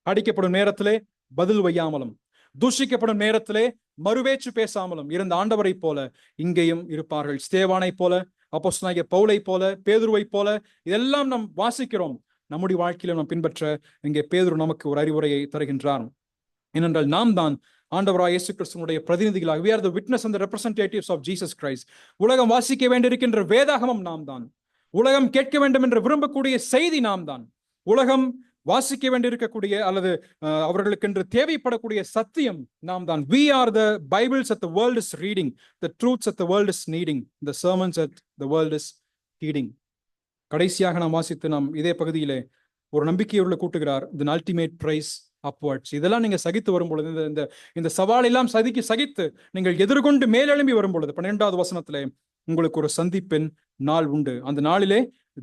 S2: அடிக்கப்படும் நேரத்திலே பதில் வையாமலும், தூஷிக்கப்படும் நேரத்திலே மறுவேச்சு பேசாமலும் இருந்த ஆண்டவரை போல இங்கேயும் இருப்பார்கள். ஸ்தேவானை போல, அப்போஸ்தலனாகிய பவுலை போல, பேதுருவை போல, இதெல்லாம் நாம் வாசிக்கிறோம். நம்முடைய வாழ்க்கையில நாம் பின்பற்ற இங்கே பேதுரு நமக்கு ஒரு அறிவுரையை தருகின்றார். ஏனென்றால் நாம் தான் ஆண்டவராய் இயேசு கிறிஸ்துவினுடைய பிரதிநிதிகளாக, we are the witness and the representatives of Jesus Christ. உலகம் வாசிக்க வேண்டியிருக்கின்ற வேதாகமம் நாம் தான். உலகம் கேட்க வேண்டும் என்று விரும்பக்கூடிய செய்தி நாம் தான். உலகம் வாசிக்க வேண்டியிருக்கக்கூடிய அல்லது அவர்களுக்கென்று தேவைப்படக்கூடிய சத்தியம் நாம் தான். We are the Bibles that the world is reading, the truths that the world is needing, the sermons that the world is heeding. கடைசியாக நாம் வாசித்து நாம் இதே பகுதியிலே ஒரு நம்பிக்கையுள்ள கூட்டுகிறார், the ultimate prize upwards. இதெல்லாம் நீங்க சகித்து வரும் பொழுது, இந்த சவால் எல்லாம் சகித்து நீங்கள் எதிர்கொண்டு மேலெழும்பி வரும் பொழுது 12வது வசனத்திலே உங்களுக்கு ஒரு சந்திப்பின் நாள் உண்டு. அந்த நாளிலே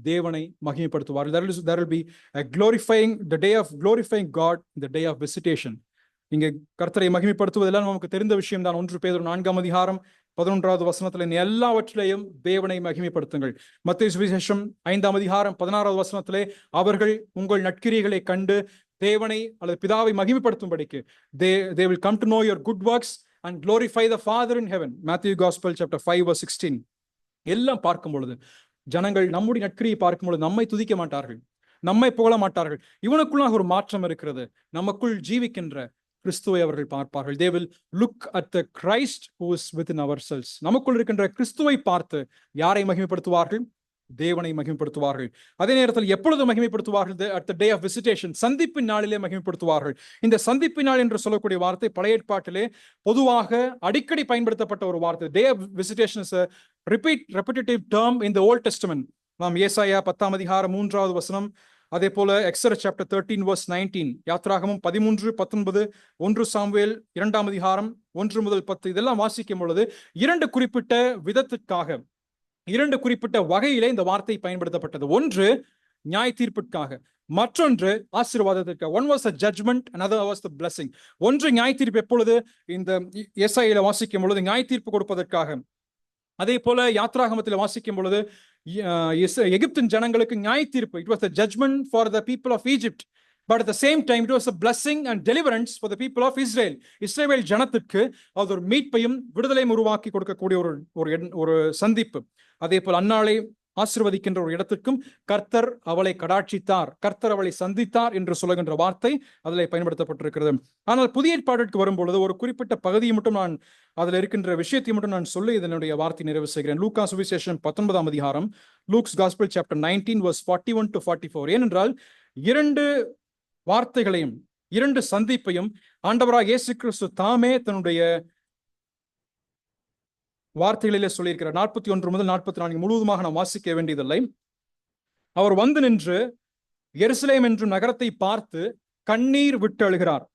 S2: தேவனை மகிமைப்படுத்துவார். There will be a glorifying, the day of glorifying God, the day of visitation. இங்கே கர்த்தரை மகிமைப்படுத்துவதெல்லாம் நமக்கு தெரிந்த விஷயம் தான். 1 பேதுரு 4ஆம் அதிகாரம் 11வது வசனத்தில் எல்லாவற்றிலேயும் தேவனை மகிமைப்படுத்துங்கள். மத்தேயு சுவிசேஷம் 5ஆம் அதிகாரம் 16வது வசனத்திலே அவர்கள் உங்கள் நற்கிரியைகளை கண்டு தேவனை அல்லது பிதாவை மகிமைப்படுத்தும்படிக்கு they will come to know your good works and glorify the Father in heaven. Matthew Gospel chapter 5 verse 16. எல்லாம் பார்க்கும் பொழுது ஜனங்கள் நம்முடைய நற்கிரியை பார்க்கும் பொழுது நம்மை துதிக்க மாட்டார்கள், நம்மை புகழ மாட்டார்கள். இவனுக்குள்ளாக ஒரு மாற்றம் இருக்கிறது. நமக்குள் ஜீவிக்கின்ற கிறிஸ்துவை அவர்கள் பார்ப்பார்கள். They will look at the Christ who is within ourselves. நமக்குள் இருக்கின்ற கிறிஸ்துவை பார்த்து யாரை மகிமைப்படுத்துவார்கள்? தேவனை மகிமைப்படுத்துவார்கள். அதே நேரத்தில் எப்பொழுது மகிமைப்படுத்துவார்கள்? at the day of visitation, சந்திப்பின் நாளிலே மகிமைப்படுத்துவார்கள். இந்த சந்திப்பின் நாள் என்று சொல்லக்கூடிய வார்த்தை பழைய ஏற்பாட்டிலே பொதுவாக அடிக்கடி பயன்படுத்தப்பட்ட ஒரு வார்த்தை. day of visitation is a repetitive term in the Old Testament. நாம் ஏசாயா 10ஆம் அதிகாரம் 3வது வசனம், அதே போல Exodus chapter 13 verse 19, யாத்ராகமம் 13:19, 1 சாமுவேல் 2ஆம் அதிகாரம் 1 முதல் 10 இதெல்லாம் வாசிக்கும் பொழுது இரண்டு குறிப்பிட்ட விதத்திற்காக, இரண்டு குறிப்பிட்ட வகையிலே இந்த வார்த்தை பயன்படுத்தப்பட்டது. ஒன்று நியாய தீர்ப்பிற்காக, மற்றொன்று ஆசீர்வாதத்திற்காக. One was a judgment, another was the blessing. ஒன்று நியாய தீர்ப்பு எப்பொழுது? இந்த ஏசாயால வாசிக்கும் பொழுது நியாய தீர்ப்பு கொடுப்பதற்காக. அதே போல யாத்ராகமத்தில் வாசிக்கும் பொழுது எகிப்தின் ஜனங்களுக்கு நியாய தீர்ப்பு. It was a judgment for the people of Egypt, but at the same time it was a blessing and deliverance for the people of Israel. இஸ்ரவேல் ஜனத்திற்கு அது ஒரு மீட்பையும் விடுதலையும் உருவாக்கி கொடுக்கக்கூடிய ஒரு சந்திப்பு. அதே போல் அன்னாளை ஆசீர்வதிக்கின்ற ஒரு இடத்துக்கும் கர்த்தர் அவளை கடாட்சித்தார், கர்த்தர் அவளை சந்தித்தார் என்று சொல்லுகின்ற வார்த்தை அதில் பயன்படுத்தப்பட்டிருக்கிறது. ஆனால் புதிய ஏற்பாட்டிற்கு வரும்பொழுது ஒரு குறிப்பிட்ட பகுதியை மட்டும் நான் அதில் இருக்கின்ற விஷயத்தை மட்டும் நான் சொல்லி இதனுடைய வார்த்தை நிறைவு செய்கிறேன். லூக்கா சுவிசேஷம் 19ஆம் அதிகாரம், Luke's gospel chapter 19 verse 41 to 44. ஏனென்றால் இரண்டு வார்த்தைகளையும் இரண்டு சந்திப்பையும் ஆண்டவராக இயேசு கிறிஸ்து தாமே தன்னுடைய வார்த்தைகளிலே சொல்லியிருக்கிறார். 41 முதல் 44 முழுவதுமாக நாம் வாசிக்க வேண்டியதில்லை. அவர் வந்து நின்று எருசலேம் என்னும் நகரத்தை பார்த்து கண்ணீர் விட்டு அழுகிறார்.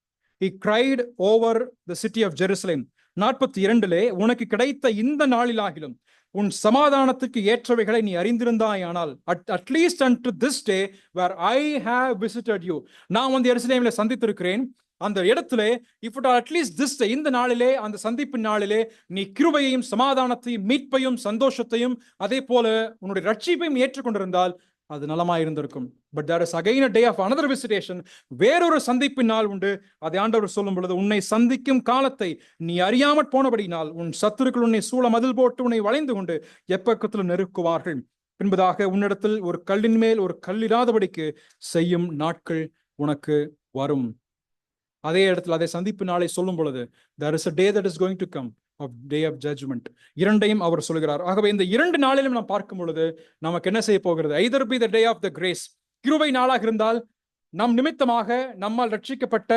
S2: He cried over the city of Jerusalem. 42 உனக்கு கிடைத்த இந்த நாளிலாகிலும் உன் சமாதானத்துக்கு ஏற்றவைகளை நீ அறிந்திருந்தாயானால், at least unto this day where I have visited you, நான் வந்து எருசலேமிலே சந்தித்திருக்கிறேன் அந்த இடத்திலே, if it are at least this day, இந்த நாளிலே, அந்த சந்திப்பின் நாளிலே நீ கிருபையையும் சமாதானத்தையும் மீட்பையும் சந்தோஷத்தையும் அதே போல உன்னுடைய ரட்சிப்பையும் ஏற்றுக்கொண்டிருந்தால் அது நலமாயிருந்திருக்கும். But there is again a day of another visitation. வேறொரு சந்திப்பின் நாள் உண்டு. அதை ஆண்டவர் சொல்லும் பொழுது, உன்னை சந்திக்கும் காலத்தை நீ அறியாமற் போனபடினால் உன் சத்துருக்கள் உன்னை சூழ மதில் போட்டு உன்னை வளைந்து கொண்டு எப்பக்கத்திலும் நெருக்குவார்கள். பின்பதாக உன்னிடத்தில் ஒரு கல்லின் மேல் ஒரு கல்லிராதபடிக்கு செய்யும் நாட்கள் உனக்கு வரும். அதே இடத்துல அதே சந்திப்பு நாளை சொல்லும் பொழுது, there is a day that is going to come, of day of judgment. இரண்டையும் அவர் சொல்கிறார். ஆகவே இந்த இரண்டு நாளிலும் நாம் பார்க்கும் பொழுது நமக்கு என்ன செய்ய போகிறது? either be the day of the grace, கிருபை நாளாக இருந்தால் நம் நிமித்தமாக நம்மால் ரட்சிக்கப்பட்ட,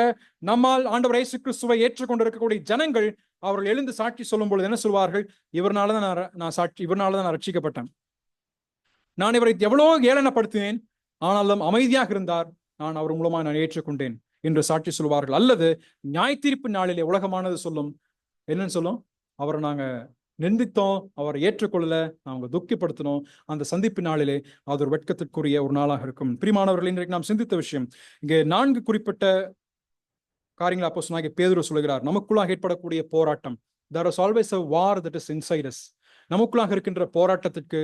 S2: நம்மால் ஆண்டவர் இயேசு கிறிஸ்துவை ஏற்றுக்கொண்டிருக்கக்கூடிய ஜனங்கள் அவர்கள் எழுந்து சாட்சி சொல்லும் பொழுது என்ன சொல்வார்கள்? இவர்னாலதான் நான் சாட்சி, இவர்னாலதான் நான் ரட்சிக்கப்பட்டேன், நான் இவரை எவ்வளோ ஏளனப்படுத்தினேன், ஆனாலும் அமைதியாக இருந்தார், நான் அவர் மூலமாக நான் ஏற்றுக்கொண்டேன் என்று சாட்சி சொல்வார்கள். அல்லது நியாய தீர்ப்பு நாளிலே உலகமானது சொல்லும், என்னன்னு சொல்லும்? அவரை நாங்க நிந்தித்தோம், அவரை ஏற்றுக்கொள்ளல, நாங்க துக்கிப்படுத்தினோம். அந்த சந்திப்பு நாளிலே அது ஒரு வெட்கத்திற்குரிய ஒரு நாளாக இருக்கும். பிரியமானவர்கள், இன்றைக்கு நாம் சிந்தித்த விஷயம், இங்கே 4 குறிப்பிட்ட காரியங்களை அப்போஸ்தலனாகிய பேதுரு சொல்கிறார். நமக்குள்ளாக ஏற்படக்கூடிய போராட்டம், there is always a war that is inside us. நமக்குள்ளாக இருக்கின்ற போராட்டத்திற்கு,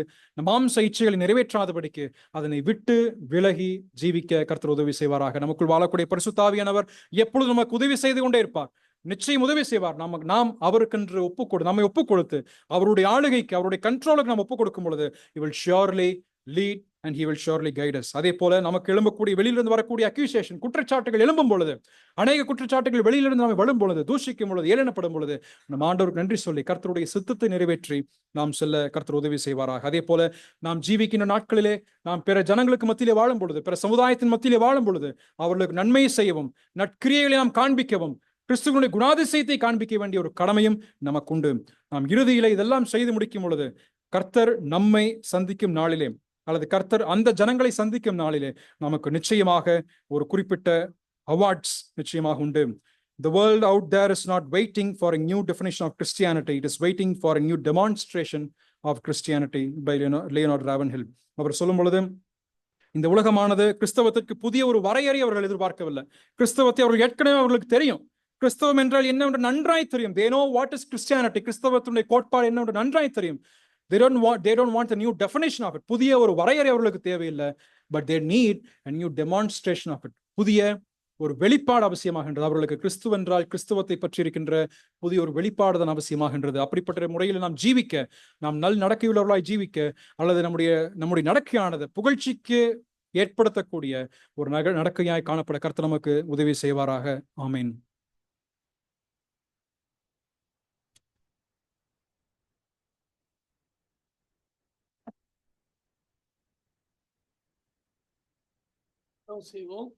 S2: மாம்ச இச்சைகளை நிறைவேற்றாதபடிக்கு அதனை விட்டு விலகி ஜீவிக்க கர்த்தர் உதவி செய்வாராக. நமக்குள் வாழக்கூடிய பரிசுத்த ஆவியானவர் எப்பொழுது நமக்கு உதவி செய்து கொண்டே இருப்பார், நிச்சயம் உதவி செய்வார். நாம் அவருக்கென்று நம்மை ஒப்புக் கொடுத்து அவருடைய ஆளுகைக்கு, அவருடைய கண்ட்ரோலுக்கு நாம் ஒப்புக் கொடுக்கும் பொழுது he will surely lead and he will surely guide us. அதே போல நமக்கு எழும்பக்கூடிய, வெளியிலிருந்து வரக்கூடிய அக்யூசேஷன், குற்றச்சாட்டுகள் எழும்பும் பொழுது, அநேக குற்றச்சாட்டுகள் வெளியிலிருந்து நாம் வரும் பொழுது, தூஷிக்கும் பொழுது, ஏளனப்படும் பொழுது, நம் ஆண்டவருக்கு நன்றி சொல்லி கர்த்தருடைய சித்தத்தை நிறைவேற்றி நாம் செல்ல கர்த்தர் உதவி செய்வாராக. அதே போல நாம் ஜீவிக்கின்ற நாட்களிலே நாம் பிற ஜனங்களுக்கு மத்தியிலே வாழும் பொழுது, பிற சமுதாயத்தின் மத்தியிலே வாழும் பொழுது அவர்களுக்கு நன்மை செய்யவும், நற்கிரியைகளை நாம் காண்பிக்கவும், கிறிஸ்துவனுடைய குணாதிசயத்தை காண்பிக்க வேண்டிய ஒரு கடமையும் நமக்கு உண்டு. நாம் இறுதியிலே இதெல்லாம் செய்து முடிக்கும் பொழுது கர்த்தர் நம்மை சந்திக்கும் நாளிலே, அல்லது கர்த்தர் அந்த ஜனங்களை சந்திக்கும் நாளிலே நமக்கு நிச்சயமாக ஒரு குறிப்பிட்ட அவார்ட்ஸ் நிச்சயமாக உண்டு. The world out there is not waiting for a new definition of Christianity. It is waiting for a new demonstration of Christianity by Leonard Ravenhill. அவர் சொல்லும் பொழுது, இந்த உலகமானது கிறிஸ்தவத்திற்கு புதிய ஒரு வரையறை அவர்கள் எதிர்பார்க்கவில்லை. கிறிஸ்தவத்தை அவர்கள் ஏற்கனவே அவர்களுக்கு தெரியும். கிறிஸ்தவம் என்றால் என்னவென்று நன்றாய் தெரியும். They know what is Christianity. கிறிஸ்தவத்தினுடைய கோட்பாடு என்னவென்று நன்றாய் தெரியும். They don't want a new definition of it. புதிய ஒரு வரையறை அவர்களுக்கு தேவையில்லை. But they need a new demonstration of it. புதிய ஒரு வெளிப்பாடு அவசியமாகின்றது. அவர்களுக்கு கிறிஸ்துவென்றால் கிறிஸ்துவத்தை பற்றி இருக்கின்ற புதிய ஒரு வெளிப்பாடு தான் அவசியமாகின்றது. அப்படிப்பட்ட முறையில் நாம் ஜீவிக்க, நாம் நடக்கையுள்ளவர்களாய் ஜீவிக்க, அல்லது நம்முடைய நடக்கையானது புகழ்ச்சிக்கு ஏற்படுத்தக்கூடிய ஒரு நடக்கையாய் காணப்பட கர்த்தர் நமக்கு உதவி செய்வாராக. ஆமென்.
S1: He will